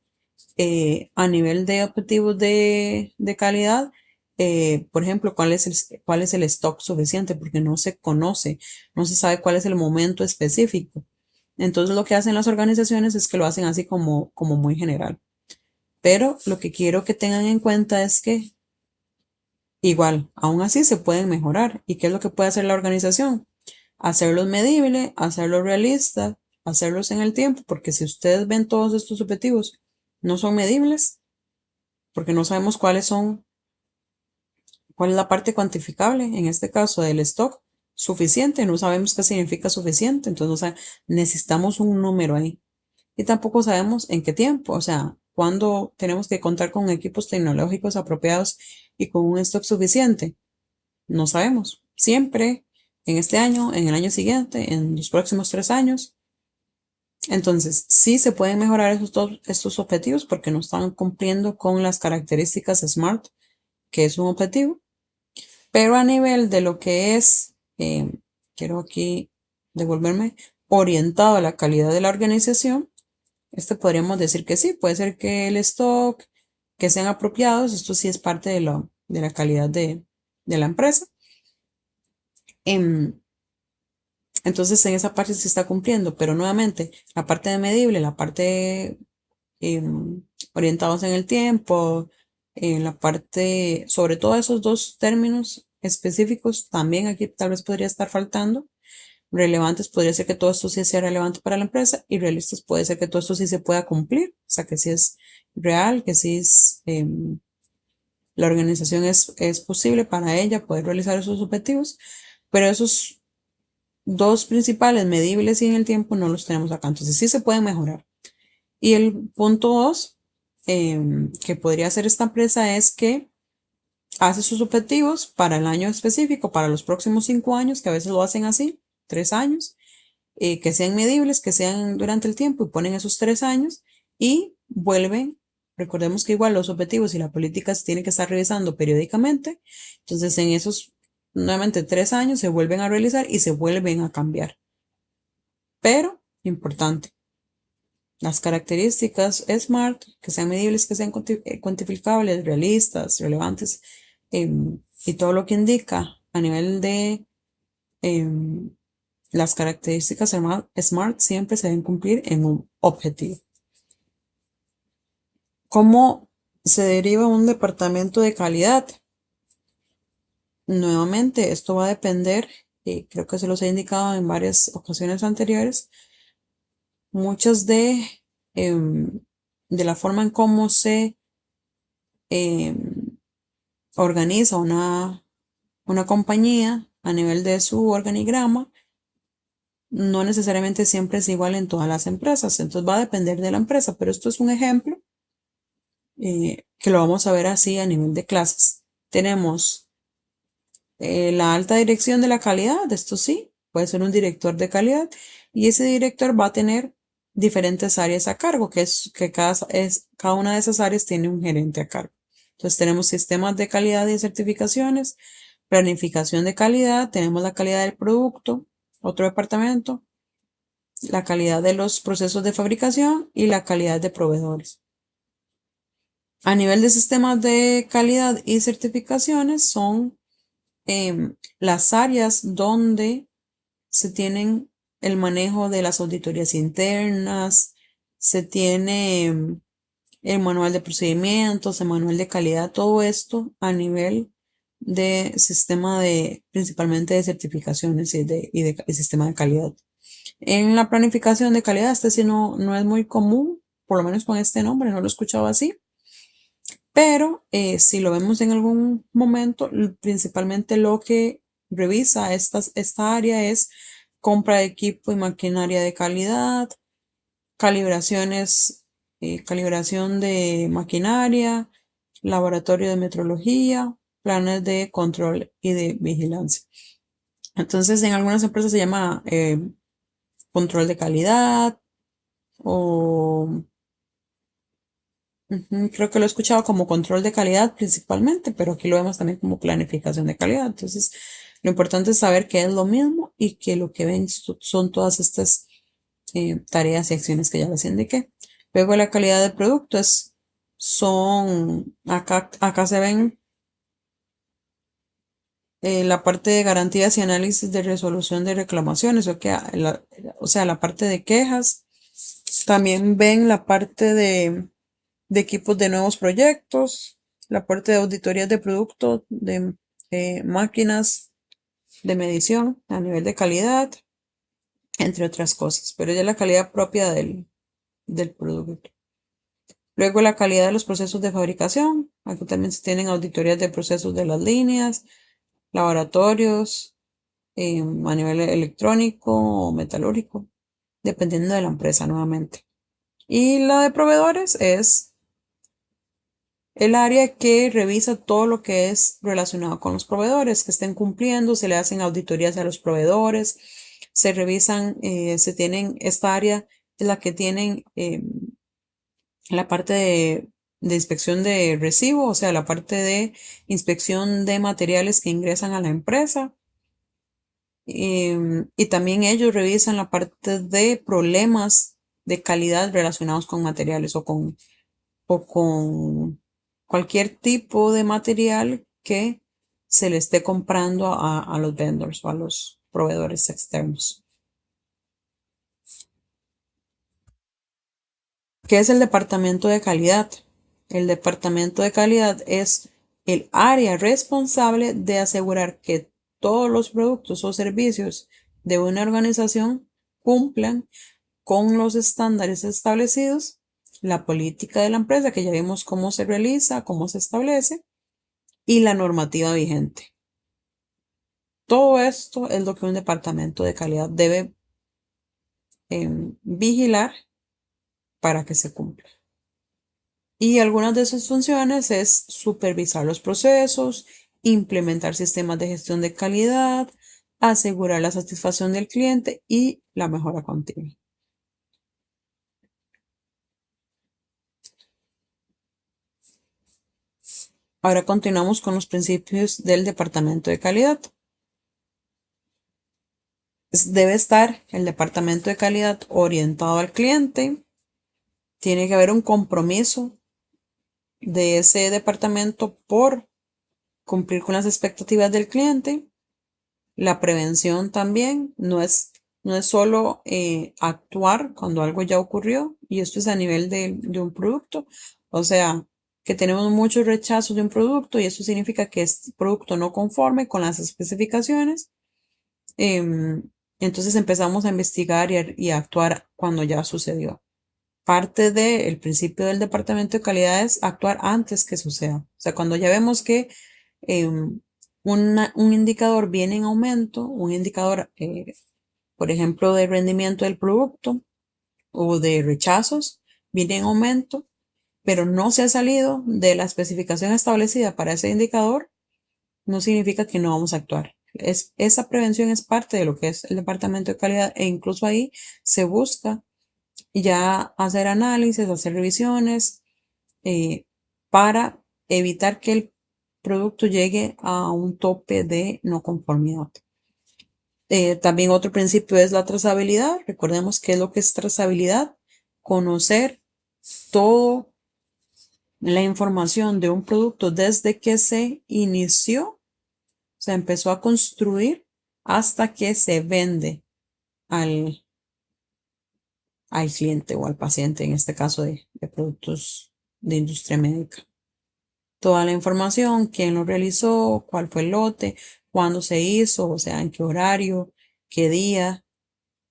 a nivel de objetivos de calidad, por ejemplo, cuál es el stock suficiente, porque no se conoce, no se sabe cuál es el momento específico. Entonces, lo que hacen las organizaciones es que lo hacen así como muy general. Pero lo que quiero que tengan en cuenta es que igual, aún así se pueden mejorar. ¿Y qué es lo que puede hacer la organización? Hacerlos medibles, hacerlos realistas, hacerlos en el tiempo, porque si ustedes ven todos estos objetivos, no son medibles, porque no sabemos cuál es la parte cuantificable, en este caso del stock, suficiente, no sabemos qué significa suficiente, entonces necesitamos un número ahí. Y tampoco sabemos en qué tiempo, o sea, cuándo tenemos que contar con equipos tecnológicos apropiados y con un stock suficiente. No sabemos. Siempre, en este año, en el año siguiente, en los próximos 3 años. Entonces, sí se pueden mejorar estos objetivos porque no están cumpliendo con las características SMART, que es un objetivo, pero a nivel de lo que es, quiero aquí devolverme, orientado a la calidad de la organización, podríamos decir que sí, puede ser que el stock, que sean apropiados, esto sí es parte de la calidad de la empresa. Em, entonces, en esa parte se está cumpliendo, pero nuevamente, la parte de medible, la parte orientados en el tiempo, en la parte, sobre todo esos dos términos específicos, también aquí tal vez podría estar faltando. Relevantes podría ser que todo esto sí sea relevante para la empresa y realistas puede ser que todo esto sí se pueda cumplir, o sea, que sí es real, que sí es, la organización es posible para ella poder realizar esos objetivos, pero esos dos principales, medibles y en el tiempo, no los tenemos acá, entonces sí se pueden mejorar. Y el punto dos que podría hacer esta empresa es que hace sus objetivos para el año específico, para los próximos 5 años, que a veces lo hacen así, 3 años, que sean medibles, que sean durante el tiempo y ponen esos 3 años y vuelven. Recordemos que igual los objetivos y la política se tienen que estar revisando periódicamente. Entonces, en esos nuevamente 3 años se vuelven a realizar y se vuelven a cambiar. Pero, importante, las características SMART, que sean medibles, que sean cuantificables, realistas, relevantes, y todo lo que indica a nivel de Las características SMART siempre se deben cumplir en un objetivo. ¿Cómo se deriva un departamento de calidad? Nuevamente, esto va a depender, y creo que se los he indicado en varias ocasiones anteriores, muchas em, de la forma en cómo se em, organiza una compañía a nivel de su organigrama, no necesariamente siempre es igual en todas las empresas, entonces va a depender de la empresa, pero esto es un ejemplo que lo vamos a ver así a nivel de clases. Tenemos la alta dirección de la calidad, esto sí, puede ser un director de calidad y ese director va a tener diferentes áreas a cargo, que cada una de esas áreas tiene un gerente a cargo. Entonces tenemos sistemas de calidad y certificaciones, planificación de calidad, tenemos la calidad del producto, otro departamento, la calidad de los procesos de fabricación y la calidad de proveedores. A nivel de sistemas de calidad y certificaciones son las áreas donde se tienen el manejo de las auditorías internas, se tiene el manual de procedimientos, el manual de calidad, todo esto a nivel de sistema principalmente de certificaciones y sistema de calidad. En la planificación de calidad, este sí no es muy común, por lo menos con este nombre, no lo he escuchado así, pero si lo vemos en algún momento, principalmente lo que revisa esta área es compra de equipo y maquinaria de calidad, calibraciones, calibración de maquinaria, laboratorio de metrología, planes de control y de vigilancia. Entonces, en algunas empresas se llama control de calidad o creo que lo he escuchado como control de calidad principalmente, pero aquí lo vemos también como planificación de calidad. Entonces, lo importante es saber que es lo mismo y que lo que ven son todas estas tareas y acciones que ya les indiqué. Luego la calidad del producto acá se ven la parte de garantías y análisis de resolución de reclamaciones, o sea, la parte de quejas. También ven la parte de equipos de nuevos proyectos, la parte de auditorías de productos, de máquinas de medición a nivel de calidad, entre otras cosas, pero ya la calidad propia del producto. Luego la calidad de los procesos de fabricación. Aquí también se tienen auditorías de procesos de las líneas, laboratorios, a nivel electrónico o metalúrgico, dependiendo de la empresa nuevamente. Y la de proveedores es el área que revisa todo lo que es relacionado con los proveedores, que estén cumpliendo, se le hacen auditorías a los proveedores, se revisan, esta área es la que tienen la parte de inspección de recibo, o sea, la parte de inspección de materiales que ingresan a la empresa. Y también ellos revisan la parte de problemas de calidad relacionados con materiales o con cualquier tipo de material que se le esté comprando a los vendors o a los proveedores externos. ¿Qué es el departamento de calidad? El departamento de calidad es el área responsable de asegurar que todos los productos o servicios de una organización cumplan con los estándares establecidos, la política de la empresa, que ya vimos cómo se realiza, cómo se establece, y la normativa vigente. Todo esto es lo que un departamento de calidad debe vigilar para que se cumpla. Y algunas de sus funciones es supervisar los procesos, implementar sistemas de gestión de calidad, asegurar la satisfacción del cliente y la mejora continua. Ahora continuamos con los principios del departamento de calidad. Debe estar el departamento de calidad orientado al cliente. Tiene que haber un compromiso de ese departamento por cumplir con las expectativas del cliente. La prevención también no es No es solo actuar cuando algo ya ocurrió, y esto es a nivel de un producto. O sea, que tenemos muchos rechazos de un producto y eso significa que este producto no conforme con las especificaciones. em, entonces empezamos a investigar y a actuar cuando ya sucedió. Parte del principio del departamento de calidad es actuar antes que suceda. O sea, cuando ya vemos que em, un indicador viene en aumento, un indicador, por ejemplo, de rendimiento del producto o de rechazos, viene en aumento, pero no se ha salido de la especificación establecida para ese indicador, no significa que no vamos a actuar. Esa prevención es parte de lo que es el departamento de calidad e incluso ahí se busca ya hacer análisis, hacer revisiones eh, para evitar que el producto llegue a un tope de no conformidad. También otro principio es la trazabilidad. Recordemos qué es lo que es trazabilidad. Conocer toda la información de un producto desde que se inició, se empezó a construir hasta que se vende al, al cliente o al paciente, en este caso de productos de industria médica. Toda la información, quién lo realizó, cuál fue el lote, cuándo se hizo, o sea, en qué horario, qué día,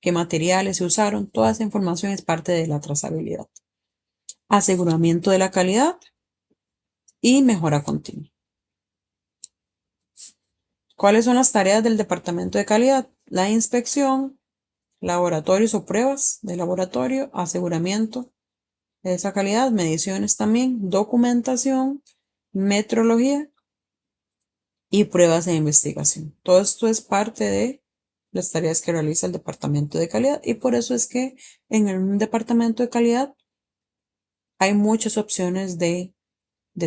qué materiales se usaron, toda esa información es parte de la trazabilidad. Aseguramiento de la calidad y mejora continua. ¿Cuáles son las tareas del departamento de calidad? La inspección, laboratorios o pruebas de laboratorio, aseguramiento de esa calidad, mediciones también, documentación, metrología y pruebas de investigación. Todo esto es parte de las tareas que realiza el departamento de calidad y por eso es que en el departamento de calidad hay muchas opciones de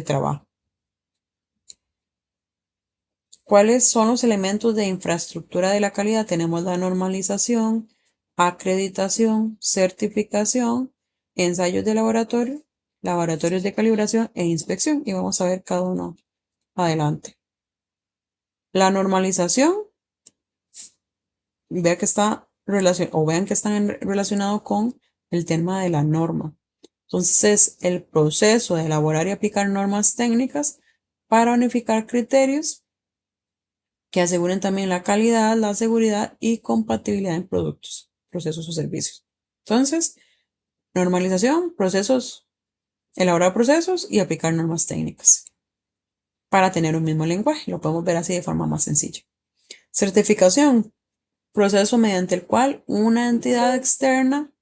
trabajo. ¿Cuáles son los elementos de infraestructura de la calidad? Tenemos la normalización, acreditación, certificación, ensayos de laboratorio, laboratorios de calibración e inspección. Y vamos a ver cada uno adelante. La normalización, vean que está vean que están relacionados con el tema de la norma. Entonces es el proceso de elaborar y aplicar normas técnicas para unificar criterios que aseguren también la calidad, la seguridad y compatibilidad en productos, procesos o servicios. Entonces, normalización, procesos, elaborar procesos y aplicar normas técnicas para tener un mismo lenguaje. Lo podemos ver así de forma más sencilla. Certificación, proceso mediante el cual una entidad externa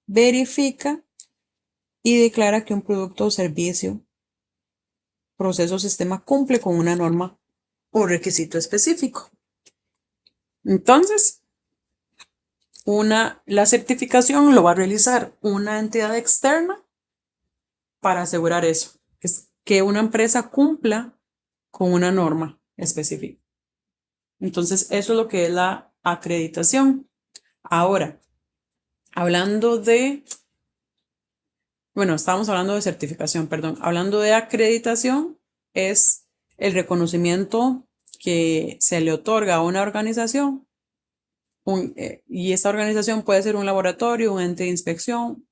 verifica y declara que un producto o servicio, proceso o sistema cumple con una norma o requisito específico. Entonces, la certificación lo va a realizar una entidad externa para asegurar eso, que una empresa cumpla con una norma específica. Entonces, eso es lo que es la acreditación. Ahora, hablando de, bueno, estábamos hablando de certificación, perdón. Hablando de acreditación, es el reconocimiento que se le otorga a una organización. Y esta organización puede ser un laboratorio, un ente de inspección,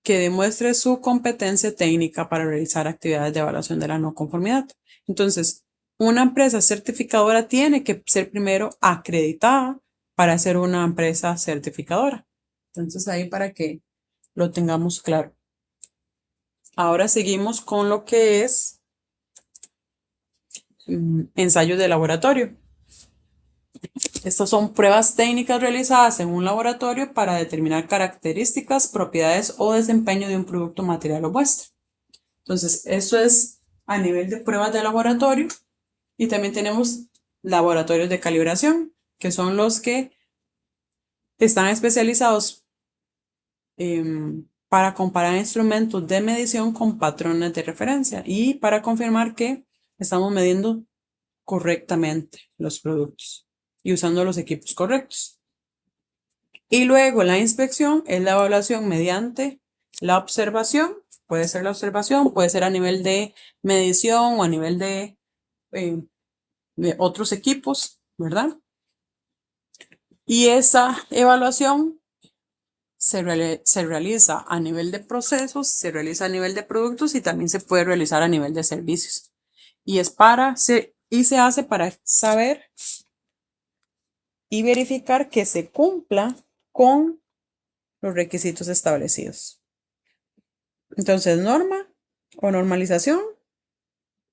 que demuestre su competencia técnica para realizar actividades de evaluación de la no conformidad. Entonces, una empresa certificadora tiene que ser primero acreditada para ser una empresa certificadora. Entonces, ahí para que lo tengamos claro. Ahora seguimos con lo que es ensayos de laboratorio. Estas son pruebas técnicas realizadas en un laboratorio para determinar características, propiedades o desempeño de un producto, material o muestra. Entonces, eso es a nivel de pruebas de laboratorio y también tenemos laboratorios de calibración, que son los que están especializados para comparar instrumentos de medición con patrones de referencia y para confirmar que estamos midiendo correctamente los productos y usando los equipos correctos. Y luego la inspección es la evaluación mediante la observación. Puede ser la observación, puede ser a nivel de medición o a nivel de otros equipos, ¿verdad? Y esa evaluación se realiza a nivel de procesos, se realiza a nivel de productos y también se puede realizar a nivel de servicios. Y se hace para saber y verificar que se cumpla con los requisitos establecidos. Entonces, norma o normalización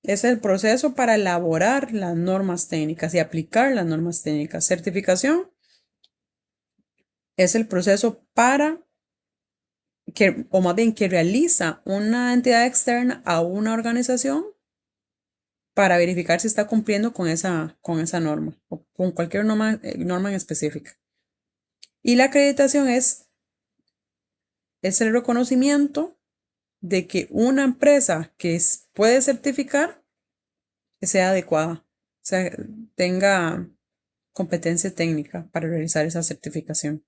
es el proceso para elaborar las normas técnicas y aplicar las normas técnicas. Certificación es el proceso para que, o más bien que realiza una entidad externa a una organización para verificar si está cumpliendo con esa norma o con cualquier norma en específica. Y la acreditación es el reconocimiento de que una empresa que puede certificar sea adecuada, o sea, tenga competencia técnica para realizar esa certificación.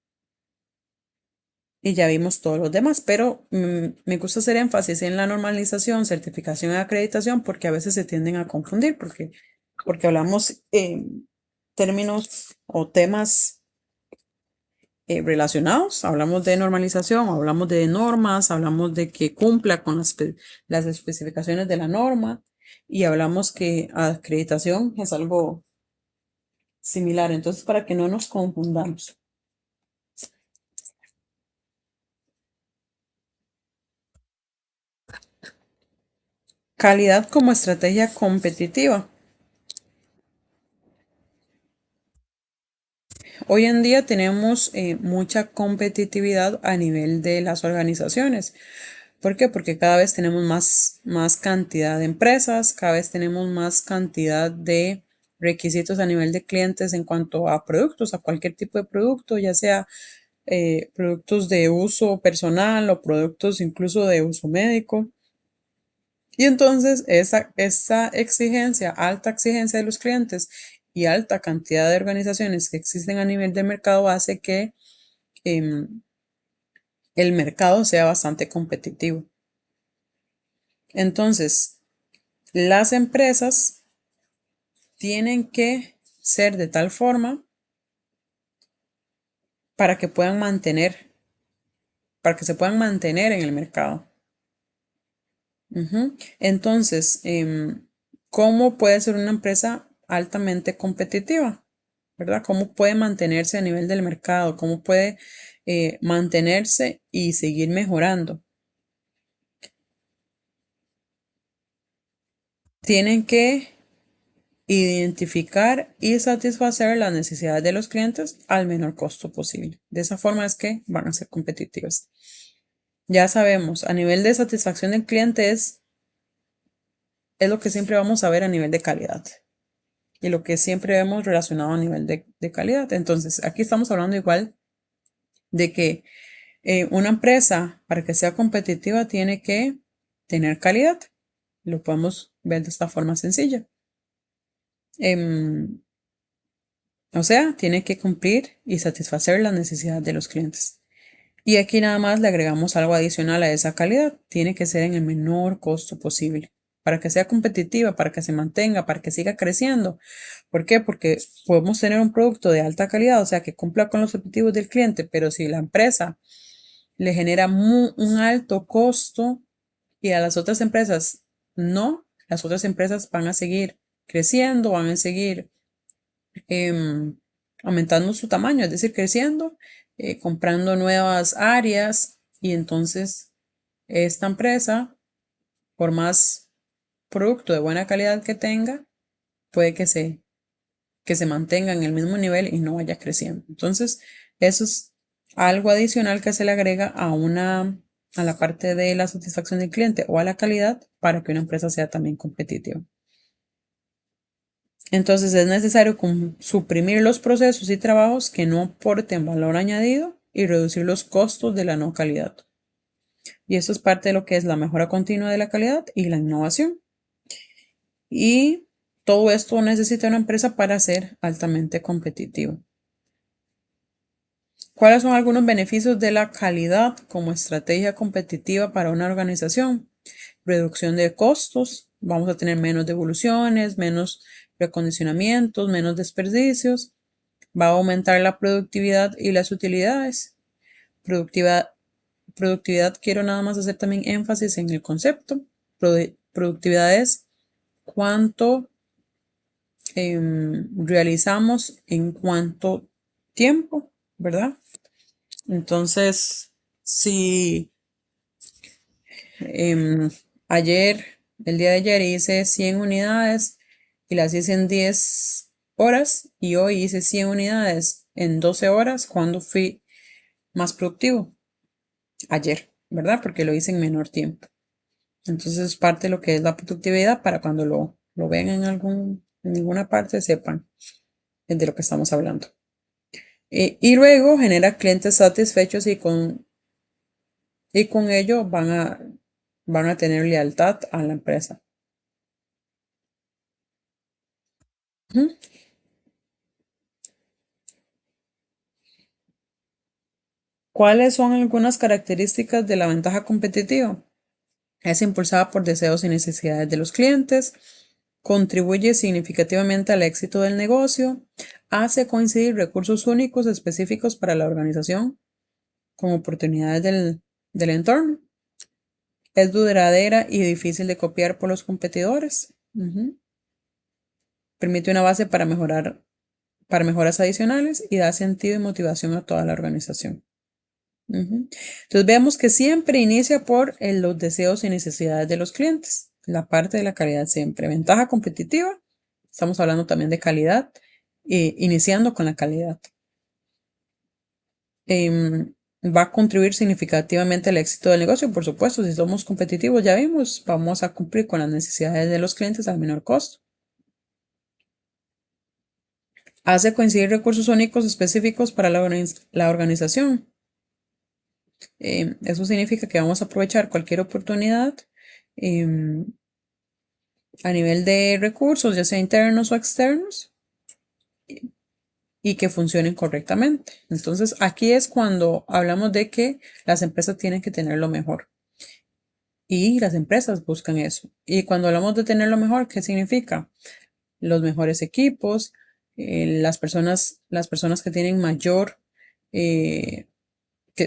Y ya vimos todos los demás, pero me gusta hacer énfasis en la normalización, certificación y acreditación porque a veces se tienden a confundir porque hablamos términos o temas relacionados, hablamos de normalización, hablamos de normas, hablamos de que cumpla con las especificaciones de la norma y hablamos que acreditación es algo similar, entonces para que no nos confundamos. Calidad como estrategia competitiva. Hoy en día tenemos mucha competitividad a nivel de las organizaciones. ¿Por qué? Porque cada vez tenemos más cantidad de empresas, cada vez tenemos más cantidad de requisitos a nivel de clientes en cuanto a productos, a cualquier tipo de producto, ya sea productos de uso personal o productos incluso de uso médico. Y entonces esa exigencia, alta exigencia de los clientes y alta cantidad de organizaciones que existen a nivel de mercado hace que em, el mercado sea bastante competitivo. Entonces, las empresas tienen que ser de tal forma para que puedan para que se puedan mantener en el mercado. Entonces, ¿cómo puede ser una empresa altamente competitiva? ¿Verdad? ¿Cómo puede mantenerse a nivel del mercado? ¿Cómo puede mantenerse y seguir mejorando? Tienen que identificar y satisfacer las necesidades de los clientes al menor costo posible. De esa forma es que van a ser competitivas. Ya sabemos, a nivel de satisfacción del cliente es lo que siempre vamos a ver a nivel de calidad y lo que siempre vemos relacionado a nivel de calidad. Entonces, aquí estamos hablando igual de que una empresa para que sea competitiva tiene que tener calidad. Lo podemos ver de esta forma sencilla. Em, O sea, tiene que cumplir y satisfacer las necesidades de los clientes. Y aquí nada más le agregamos algo adicional a esa calidad. Tiene que ser en el menor costo posible para que sea competitiva, para que se mantenga, para que siga creciendo. ¿Por qué? Porque podemos tener un producto de alta calidad, o sea, que cumpla con los objetivos del cliente, pero si la empresa le genera un alto costo y a las otras empresas no, las otras empresas van a seguir creciendo, van a seguir aumentando su tamaño, es decir, creciendo, comprando nuevas áreas y entonces esta empresa, por más producto de buena calidad que tenga, puede que se mantenga en el mismo nivel y no vaya creciendo. Entonces, eso es algo adicional que se le agrega a la parte de la satisfacción del cliente o a la calidad para que una empresa sea también competitiva. Entonces es necesario suprimir los procesos y trabajos que no aporten valor añadido y reducir los costos de la no calidad. Y eso es parte de lo que es la mejora continua de la calidad y la innovación. Y todo esto necesita una empresa para ser altamente competitiva. ¿Cuáles son algunos beneficios de la calidad como estrategia competitiva para una organización? Reducción de costos, vamos a tener menos devoluciones, menos recondicionamientos, menos desperdicios, va a aumentar la productividad y las utilidades. Productividad, productividad quiero nada más hacer también énfasis en el concepto. Productividad es cuánto realizamos en cuánto tiempo, ¿verdad? Entonces, si ayer, el día de ayer hice 100 unidades y las hice en 10 horas y hoy hice 100 unidades en 12 horas, ¿cuándo fui más productivo? Ayer, ¿verdad? Porque lo hice en menor tiempo. Entonces es parte de lo que es la productividad para cuando lo vean en alguna parte sepan de lo que estamos hablando. Y luego genera clientes satisfechos y con ello van a tener lealtad a la empresa. Ujú. ¿Cuáles son algunas características de la ventaja competitiva? Es impulsada por deseos y necesidades de los clientes, contribuye significativamente al éxito del negocio, hace coincidir recursos únicos específicos para la organización con oportunidades del entorno, es duradera y difícil de copiar por los competidores. Ujú. Permite una base para mejoras adicionales y da sentido y motivación a toda la organización. Ujú. Entonces vemos que siempre inicia por los deseos y necesidades de los clientes, la parte de la calidad siempre. Ventaja competitiva, estamos hablando también de calidad, iniciando con la calidad. Va a contribuir significativamente al éxito del negocio, por supuesto, si somos competitivos, ya vimos, vamos a cumplir con las necesidades de los clientes al menor costo. Hace coincidir recursos únicos específicos para la organización. Eso significa que vamos a aprovechar cualquier oportunidad a nivel de recursos, ya sea internos o externos, y que funcionen correctamente. Entonces, aquí es cuando hablamos de que las empresas tienen que tener lo mejor. Y las empresas buscan eso. Y cuando hablamos de tener lo mejor, ¿qué significa? Los mejores equipos, las personas que tienen mayor,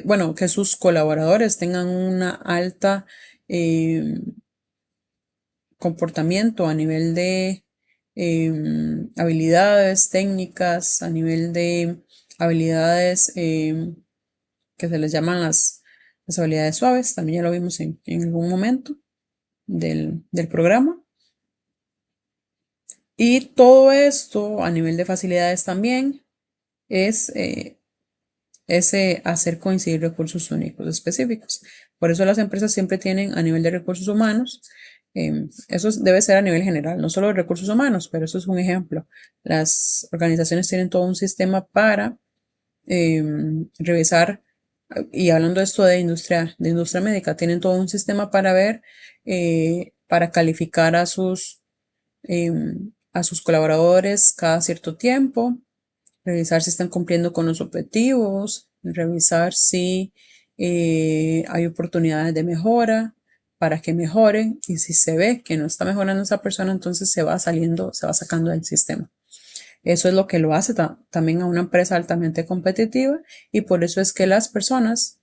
bueno, que sus colaboradores tengan una alta eh, comportamiento a nivel de habilidades técnicas, a nivel de habilidades que se les llaman las habilidades suaves, también ya lo vimos en algún momento del programa. Y todo esto a nivel de facilidades también es ese hacer coincidir recursos únicos específicos. Por eso las empresas siempre tienen a nivel de recursos humanos, eso debe ser a nivel general, no solo de recursos humanos, pero eso es un ejemplo. Las organizaciones tienen todo un sistema para revisar, y hablando de esto de industria médica, tienen todo un sistema para ver, para calificar a sus colaboradores cada cierto tiempo, revisar si están cumpliendo con los objetivos, revisar si hay oportunidades de mejora para que mejoren, y si se ve que no está mejorando esa persona, entonces se va saliendo, se va sacando del sistema. Eso es lo que lo hace también a una empresa altamente competitiva, y por eso es que las personas,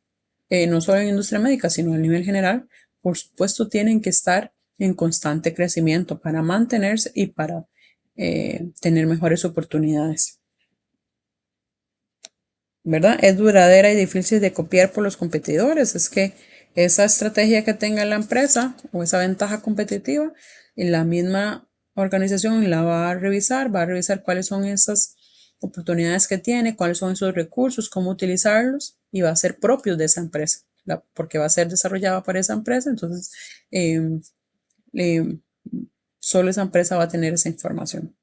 no solo en industria médica, sino a nivel general, por supuesto, tienen que estar en constante crecimiento para mantenerse y para tener mejores oportunidades. ¿Verdad? Es duradera y difícil de copiar por los competidores. Es que esa estrategia que tenga la empresa o esa ventaja competitiva, en la misma organización la va a revisar cuáles son esas oportunidades que tiene, cuáles son esos recursos, cómo utilizarlos, y va a ser propio de esa empresa, porque va a ser desarrollada para esa empresa. Entonces, eh, eh, solo esa empresa va a tener esa información.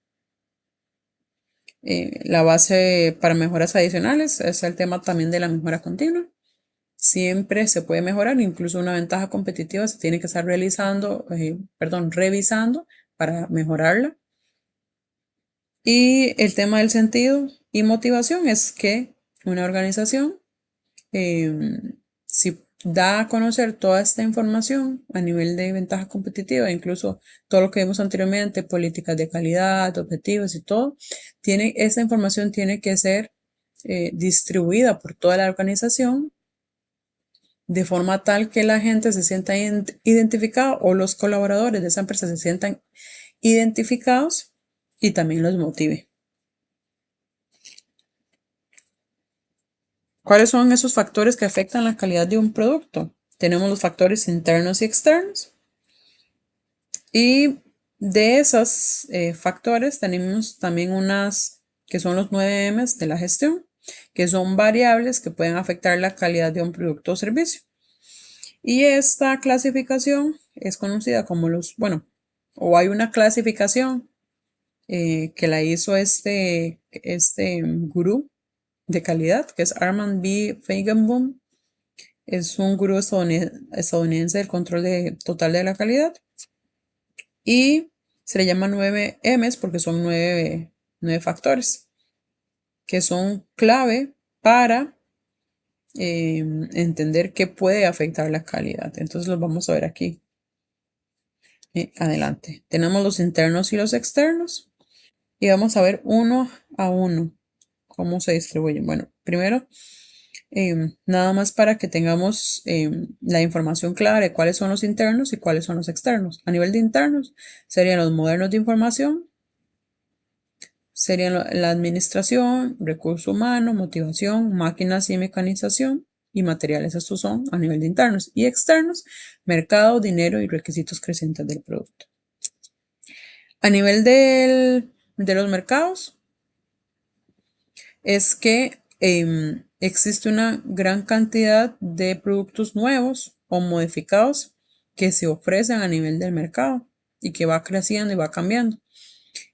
La base para mejoras adicionales es el tema también de la mejora continua. Siempre se puede mejorar, incluso una ventaja competitiva se tiene que estar revisando para mejorarla. Y el tema del sentido y motivación es que una organización, si da a conocer toda esta información a nivel de ventaja competitiva, incluso todo lo que vimos anteriormente, políticas de calidad, objetivos y todo, esta información tiene que ser distribuida por toda la organización de forma tal que la gente se sienta identificada o los colaboradores de esa empresa se sientan identificados y también los motive. ¿Cuáles son esos factores que afectan la calidad de un producto? Tenemos los factores internos y externos. Y de esos factores tenemos también unas que son los 9 M's de la gestión, que son variables que pueden afectar la calidad de un producto o servicio. Y esta clasificación es conocida como o hay una clasificación que la hizo este gurú de calidad, que es Armand B. Feigenbaum. Es un gurú estadounidense del control total de la calidad. Y se le llama 9 M's porque son 9 factores que son clave para entender qué puede afectar la calidad. Entonces los vamos a ver aquí. Adelante. Tenemos los internos y los externos. Y vamos a ver uno a uno cómo se distribuyen. Bueno, primero, nada más para que tengamos la información clara de cuáles son los internos y cuáles son los externos. A nivel de internos, serían los modernos de información, serían la administración, recurso humano, motivación, máquinas y mecanización y materiales. Estos son a nivel de internos. Y externos, mercado, dinero y requisitos crecientes del producto. A nivel de los mercados, es que existe una gran cantidad de productos nuevos o modificados que se ofrecen a nivel del mercado y que va creciendo y va cambiando.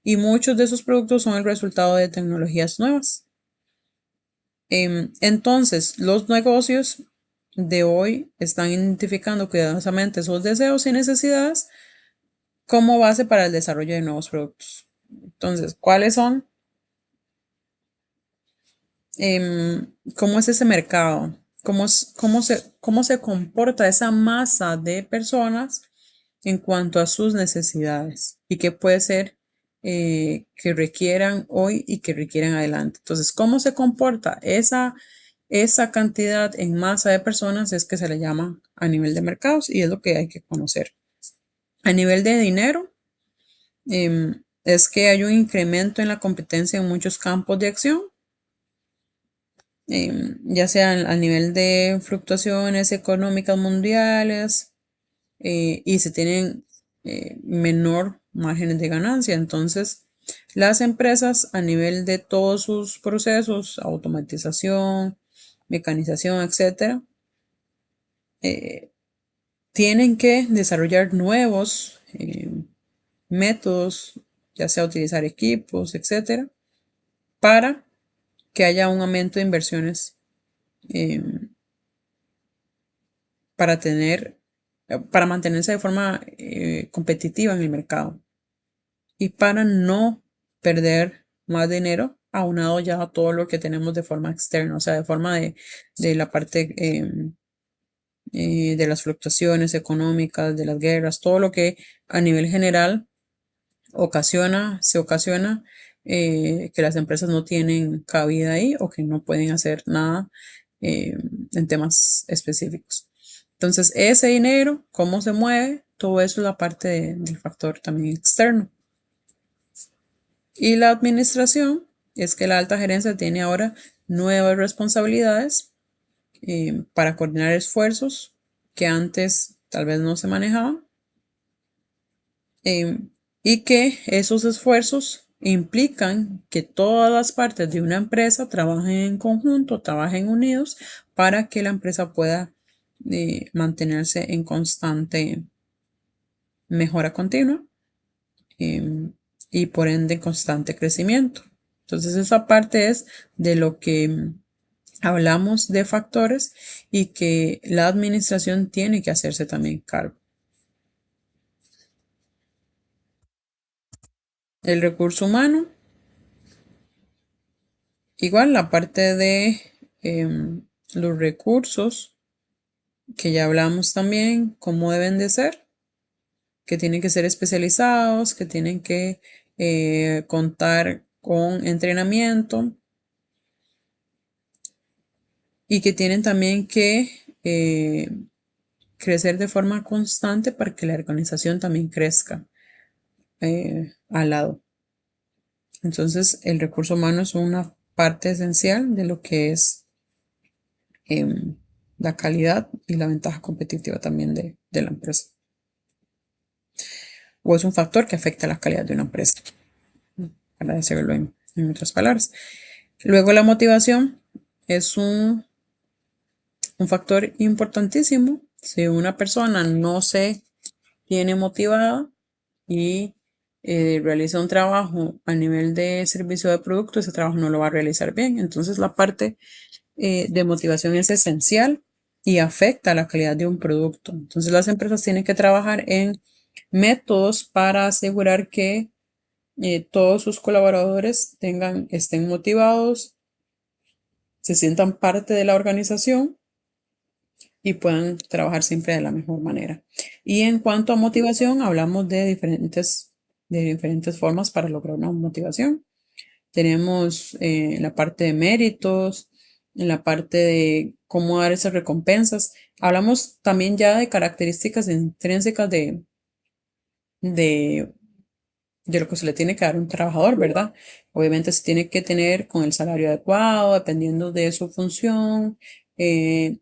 Y muchos de esos productos son el resultado de tecnologías nuevas. Entonces, los negocios de hoy están identificando cuidadosamente esos deseos y necesidades como base para el desarrollo de nuevos productos. Entonces, ¿cuáles son? ¿Cómo es ese mercado? ¿Cómo se comporta esa masa de personas en cuanto a sus necesidades? ¿Y qué puede ser que requieran hoy y que requieran adelante? Entonces, ¿cómo se comporta esa cantidad en masa de personas? Es que se le llama a nivel de mercados y es lo que hay que conocer. A nivel de dinero, es que hay un incremento en la competencia en muchos campos de acción, ya sea a nivel de fluctuaciones económicas mundiales, y se tienen menor márgenes de ganancia. Entonces, las empresas a nivel de todos sus procesos, automatización, mecanización, etcétera, tienen que desarrollar nuevos métodos, ya sea utilizar equipos, etcétera, para que haya un aumento de inversiones para para mantenerse de forma competitiva en el mercado y para no perder más dinero aunado ya a todo lo que tenemos de forma externa, o sea, de forma de la parte de las fluctuaciones económicas, de las guerras, todo lo que a nivel general se ocasiona que las empresas no tienen cabida ahí o que no pueden hacer nada en temas específicos. Entonces, ese dinero, cómo se mueve, todo eso es la parte del factor también externo. Y la administración es que la alta gerencia tiene ahora nuevas responsabilidades para coordinar esfuerzos que antes tal vez no se manejaban, y que esos esfuerzos implican que todas las partes de una empresa trabajen en conjunto, trabajen unidos para que la empresa pueda mantenerse en constante mejora continua, y por ende constante crecimiento. Entonces esa parte es de lo que hablamos de factores y que la administración tiene que hacerse también cargo. El recurso humano, igual la parte de los recursos que ya hablamos también, cómo deben de ser, que tienen que ser especializados, que tienen que contar con entrenamiento y que tienen también que crecer de forma constante para que la organización también crezca al lado. Entonces, el recurso humano es una parte esencial de lo que es la calidad y la ventaja competitiva también de la empresa. O es un factor que afecta la calidad de una empresa, para decirlo en otras palabras. Luego, la motivación es un factor importantísimo. Si una persona no se tiene motivada y realiza un trabajo a nivel de servicio de producto, ese trabajo no lo va a realizar bien. Entonces la parte de motivación es esencial y afecta la calidad de un producto. Entonces las empresas tienen que trabajar en métodos para asegurar que todos sus colaboradores estén motivados, se sientan parte de la organización y puedan trabajar siempre de la mejor manera. Y en cuanto a motivación, hablamos de diferentes formas para lograr una motivación. Tenemos la parte de méritos, en la parte de cómo dar esas recompensas. Hablamos también ya de características intrínsecas de, de lo que se le tiene que dar a un trabajador, ¿verdad? Obviamente se tiene que tener con el salario adecuado, dependiendo de su función, eh,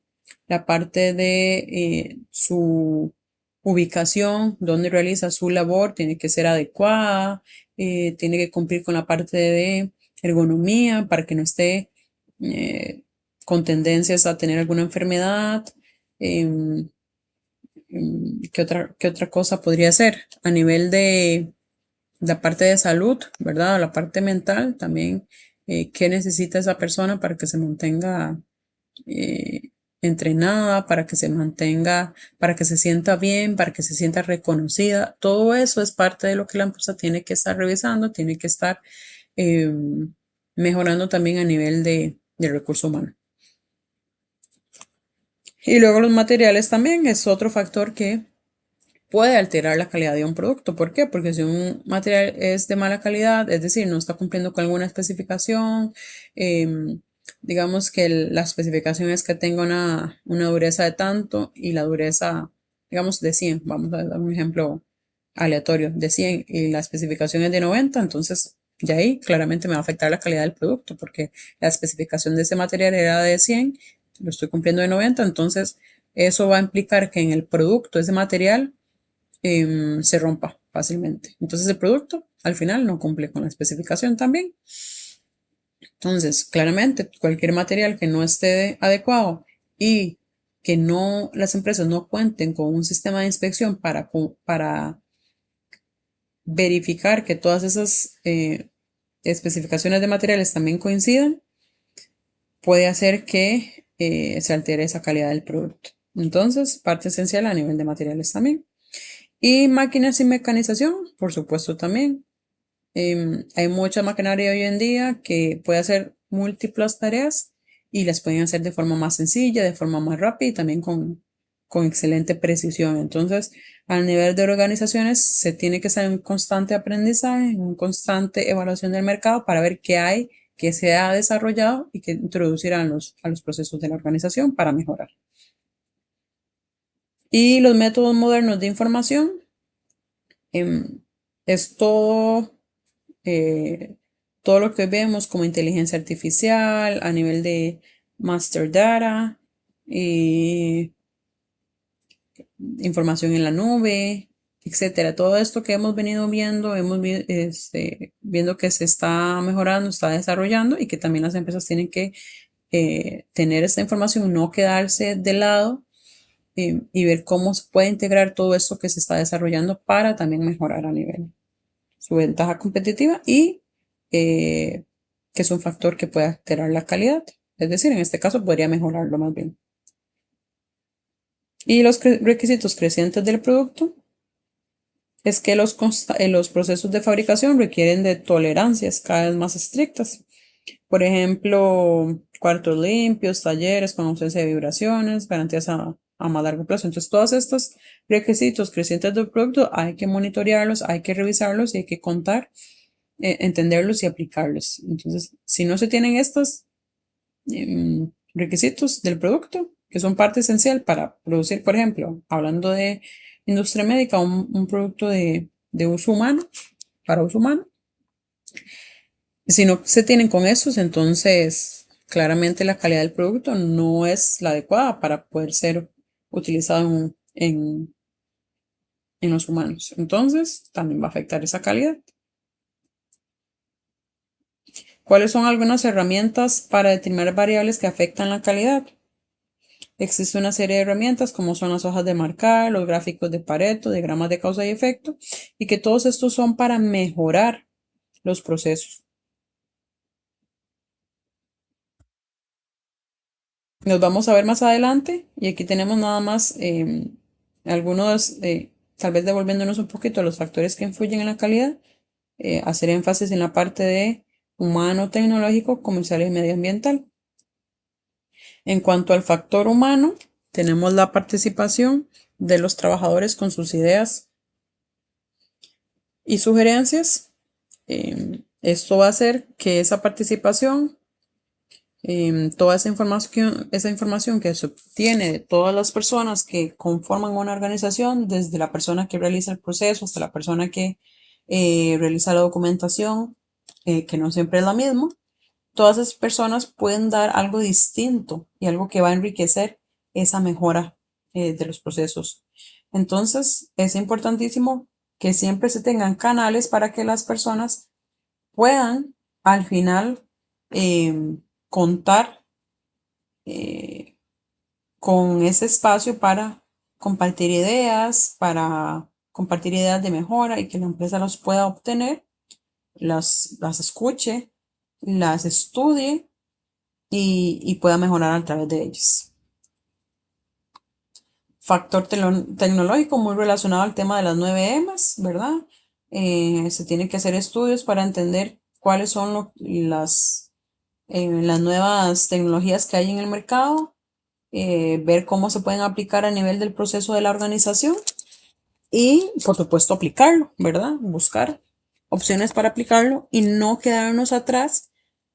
la parte de su ubicación, donde realiza su labor, tiene que ser adecuada, tiene que cumplir con la parte de ergonomía para que no esté eh, con tendencias a tener alguna enfermedad. em, qué otra cosa podría ser? A nivel de la parte de salud, ¿verdad? La parte mental también, qué necesita esa persona para que se mantenga eh, entrenada, para que se mantenga, para que se sienta bien, para que se sienta reconocida. Todo eso es parte de lo que la empresa tiene que estar revisando, tiene que estar eh, mejorando también a nivel de recurso humano. Y luego los materiales también es otro factor que puede alterar la calidad de un producto. ¿Por qué? Porque si un material es de mala calidad, es decir, no está cumpliendo con alguna especificación, digamos que la especificación es que tenga una dureza de tanto y la dureza, digamos, de 100, vamos a dar un ejemplo aleatorio, de 100 y la especificación es de 90, entonces de ahí claramente me va a afectar la calidad del producto porque la especificación de ese material era de 100, lo estoy cumpliendo de 90, entonces eso va a implicar que en el producto, ese material, se rompa fácilmente. Entonces el producto al final no cumple con la especificación también. Entonces, claramente, cualquier material que no esté adecuado y que no las empresas no cuenten con un sistema de inspección para verificar que todas esas especificaciones de materiales también coincidan, puede hacer que se altere esa calidad del producto. Entonces, parte esencial a nivel de materiales también. Y máquinas y mecanización, por supuesto, también. Hay mucha maquinaria hoy en día que puede hacer múltiples tareas y las pueden hacer de forma más sencilla, de forma más rápida y también con excelente precisión. Entonces, a nivel de organizaciones, se tiene que estar en un constante aprendizaje, en una constante evaluación del mercado para ver qué hay, qué se ha desarrollado y qué introducir a los procesos de la organización para mejorar. Y los métodos modernos de información, es eh, todo lo que vemos como inteligencia artificial a nivel de master data y información en la nube, etcétera. Todo esto que hemos venido viendo, viendo que se está mejorando, está desarrollando y que también las empresas tienen que tener esta información, no quedarse de lado y ver cómo se puede integrar todo esto que se está desarrollando para también mejorar a nivel su ventaja competitiva y que es un factor que puede alterar la calidad. Es decir, en este caso podría mejorarlo más bien. Y los requisitos crecientes del producto es que los procesos de fabricación requieren de tolerancias cada vez más estrictas. Por ejemplo, cuartos limpios, talleres con ausencia de vibraciones, garantías a más largo plazo. Entonces, todos estos requisitos crecientes del producto hay que monitorearlos, hay que revisarlos y hay que contar, entenderlos y aplicarlos. Entonces, si no se tienen estos requisitos del producto, que son parte esencial para producir, por ejemplo, hablando de industria médica, un producto de uso humano, para uso humano, si no se tienen con esos, entonces claramente la calidad del producto no es la adecuada para poder ser utilizado en los humanos. Entonces, también va a afectar esa calidad. ¿Cuáles son algunas herramientas para determinar variables que afectan la calidad? Existe una serie de herramientas como son las hojas de marcar, los gráficos de Pareto, diagramas de causa y efecto, y que todos estos son para mejorar los procesos. Nos vamos a ver más adelante y aquí tenemos nada más algunos, tal vez devolviéndonos un poquito a los factores que influyen en la calidad, hacer énfasis en la parte de humano, tecnológico, comercial y medioambiental. En cuanto al factor humano, tenemos la participación de los trabajadores con sus ideas y sugerencias. Esto va a hacer que esa participación, toda esa información que se obtiene de todas las personas que conforman una organización, desde la persona que realiza el proceso hasta la persona que realiza la documentación, que no siempre es la misma, todas esas personas pueden dar algo distinto y algo que va a enriquecer esa mejora de los procesos. Entonces, es importantísimo que siempre se tengan canales para que las personas puedan al final contar eh, con ese espacio para compartir ideas de mejora y que la empresa los pueda obtener, las escuche, las estudie y pueda mejorar a través de ellas. Factor tecnológico muy relacionado al tema de las 9 M's, ¿verdad? Se tienen que hacer estudios para entender cuáles son las nuevas tecnologías que hay en el mercado, ver cómo se pueden aplicar a nivel del proceso de la organización y, por supuesto, aplicarlo, ¿verdad? Buscar opciones para aplicarlo y no quedarnos atrás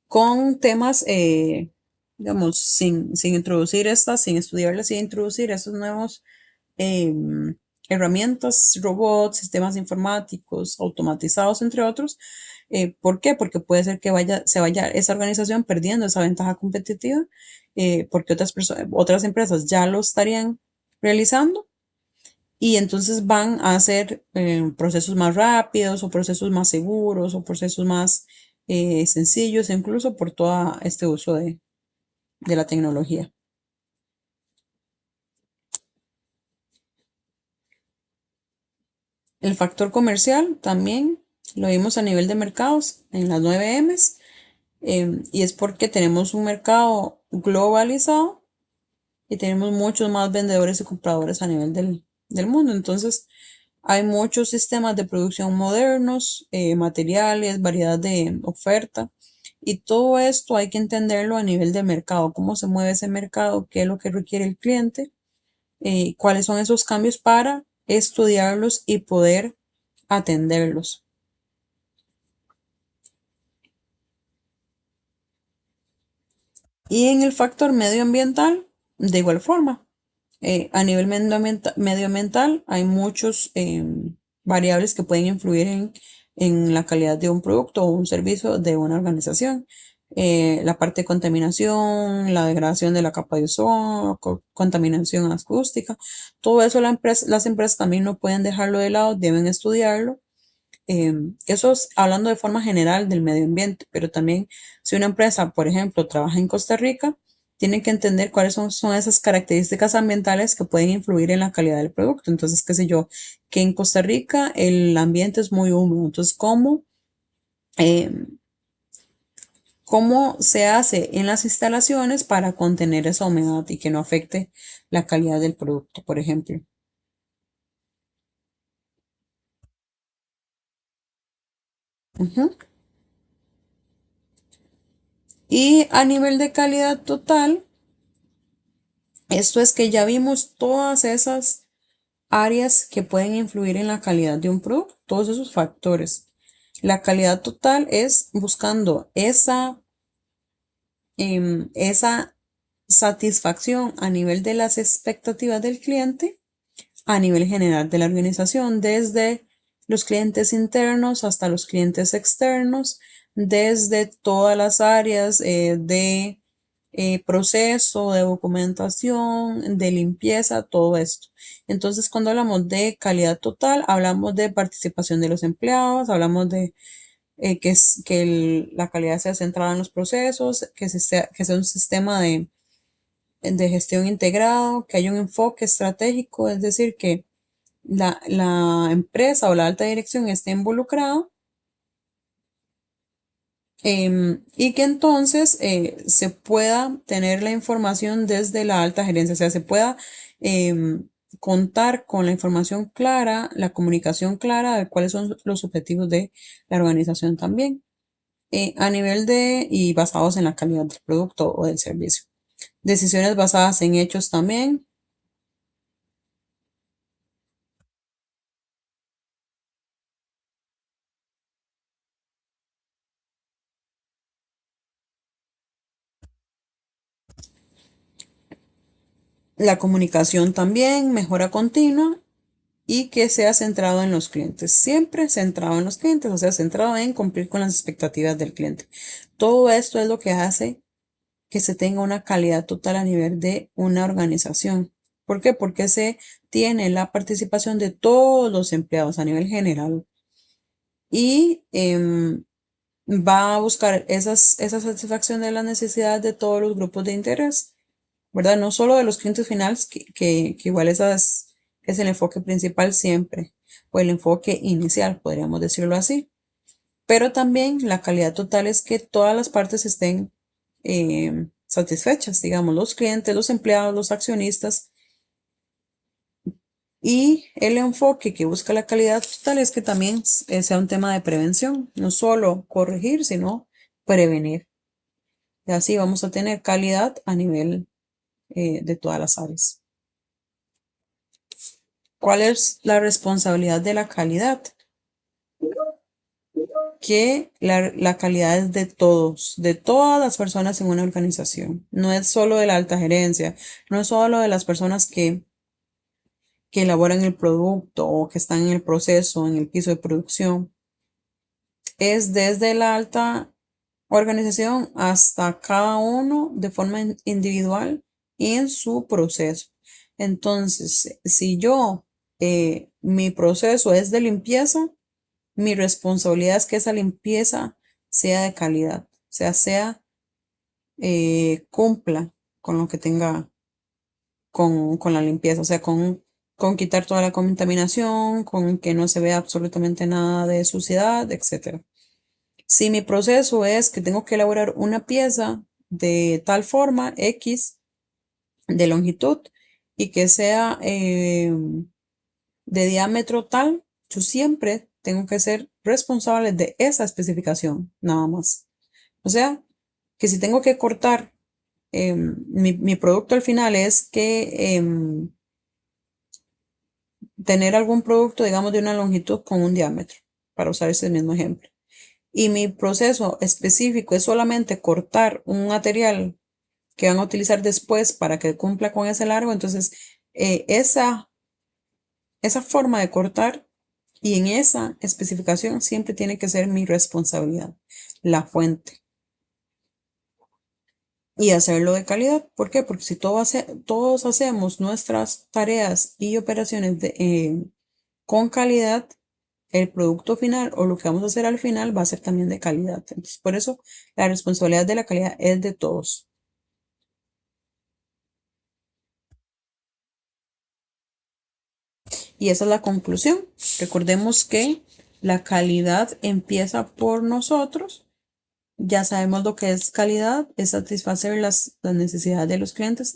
con temas, digamos, sin introducir sin estudiarlas, sin introducir esos nuevos herramientas, robots, sistemas informáticos, automatizados, entre otros. ¿Por qué? Porque puede ser que se vaya esa organización perdiendo esa ventaja competitiva, porque otras empresas ya lo estarían realizando y entonces van a hacer procesos más rápidos o procesos más seguros o procesos más sencillos, incluso por todo este uso de la tecnología. El factor comercial también lo vimos a nivel de mercados en las 9 M's, y es porque tenemos un mercado globalizado y tenemos muchos más vendedores y compradores a nivel del mundo. Entonces, hay muchos sistemas de producción modernos, materiales, variedad de oferta. Y todo esto hay que entenderlo a nivel de mercado, cómo se mueve ese mercado, qué es lo que requiere el cliente, cuáles son esos cambios para estudiarlos y poder atenderlos. Y en el factor medioambiental, de igual forma, a nivel medioambiental hay muchos variables que pueden influir en la calidad de un producto o un servicio de una organización. La parte de contaminación, la degradación de la capa de ozono, contaminación acústica, todo eso las empresas también no pueden dejarlo de lado, deben estudiarlo. Eso es hablando de forma general del medio ambiente, pero también si una empresa, por ejemplo, trabaja en Costa Rica, tiene que entender cuáles son esas características ambientales que pueden influir en la calidad del producto. Entonces, qué sé yo, que en Costa Rica el ambiente es muy húmedo. Entonces, eh, cómo se hace en las instalaciones para contener esa humedad y que no afecte la calidad del producto, por ejemplo? Ujú. Y a nivel de calidad total, Esto es que ya vimos todas esas áreas que pueden influir en la calidad de un producto, todos esos factores. La calidad total es buscando esa satisfacción a nivel de las expectativas del cliente, a nivel general de la organización, desde los clientes internos hasta los clientes externos, desde todas las áreas de proceso, de documentación, de limpieza, todo esto. Entonces, cuando hablamos de calidad total, hablamos de participación de los empleados, hablamos de la calidad sea centrada en los procesos, que sea un sistema de gestión integrado, que haya un enfoque estratégico, es decir, que la empresa o la alta dirección esté involucrada, y que entonces se pueda tener la información desde la alta gerencia, o sea, se pueda contar con la información clara, la comunicación clara de cuáles son los objetivos de la organización también, a nivel y basados en la calidad del producto o del servicio. Decisiones basadas en hechos también. La comunicación también, mejora continua y que sea centrado en los clientes. Siempre centrado en los clientes, o sea, centrado en cumplir con las expectativas del cliente. Todo esto es lo que hace que se tenga una calidad total a nivel de una organización. ¿Por qué? Porque se tiene la participación de todos los empleados a nivel general y va a buscar esa satisfacción de las necesidades de todos los grupos de interés, ¿verdad? No solo de los clientes finales, que igual es el enfoque principal siempre, o el enfoque inicial, podríamos decirlo así. Pero también la calidad total es que todas las partes estén satisfechas, digamos, los clientes, los empleados, los accionistas. Y el enfoque que busca la calidad total es que también sea un tema de prevención, no solo corregir, sino prevenir. Y así vamos a tener calidad a nivel de todas las áreas. ¿Cuál es la responsabilidad de la calidad? Que la calidad es de todos, de todas las personas en una organización. No es solo de la alta gerencia, no es solo de las personas que elaboran el producto o que están en el proceso, en el piso de producción. Es desde la alta organización hasta cada uno de forma individual y en su proceso. Entonces, si mi proceso es de limpieza, mi responsabilidad es que esa limpieza sea de calidad, cumpla con lo que tenga con la limpieza, o sea, con quitar toda la contaminación, con que no se vea absolutamente nada de suciedad, etcétera. Si mi proceso es que tengo que elaborar una pieza de tal forma, X, de longitud, y que sea de diámetro tal, yo siempre tengo que ser responsable de esa especificación, nada más. O sea, que si tengo que cortar, mi producto al final es que tener algún producto, digamos, de una longitud con un diámetro, para usar ese mismo ejemplo. Y mi proceso específico es solamente cortar un material que van a utilizar después para que cumpla con ese largo. Entonces, esa forma de cortar y en esa especificación siempre tiene que ser mi responsabilidad, la fuente. Y hacerlo de calidad. ¿Por qué? Porque si todos hacemos nuestras tareas y operaciones con calidad, el producto final o lo que vamos a hacer al final va a ser también de calidad. Entonces, por eso la responsabilidad de la calidad es de todos. Y esa es la conclusión. Recordemos que la calidad empieza por nosotros. Ya sabemos lo que es calidad, es satisfacer las necesidades de los clientes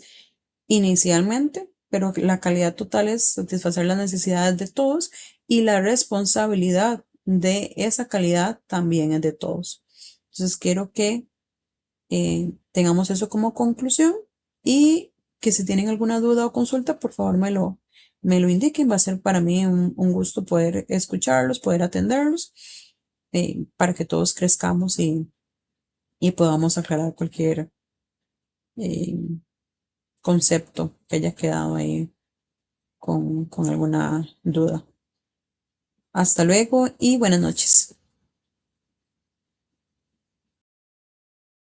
inicialmente, pero la calidad total es satisfacer las necesidades de todos y la responsabilidad de esa calidad también es de todos. Entonces quiero que tengamos eso como conclusión y que si tienen alguna duda o consulta, por favor me lo indiquen. Va a ser para mí un gusto poder escucharlos, poder atenderlos, para que todos crezcamos y podamos aclarar cualquier eh, concepto que haya quedado ahí con alguna duda. Hasta luego y buenas noches.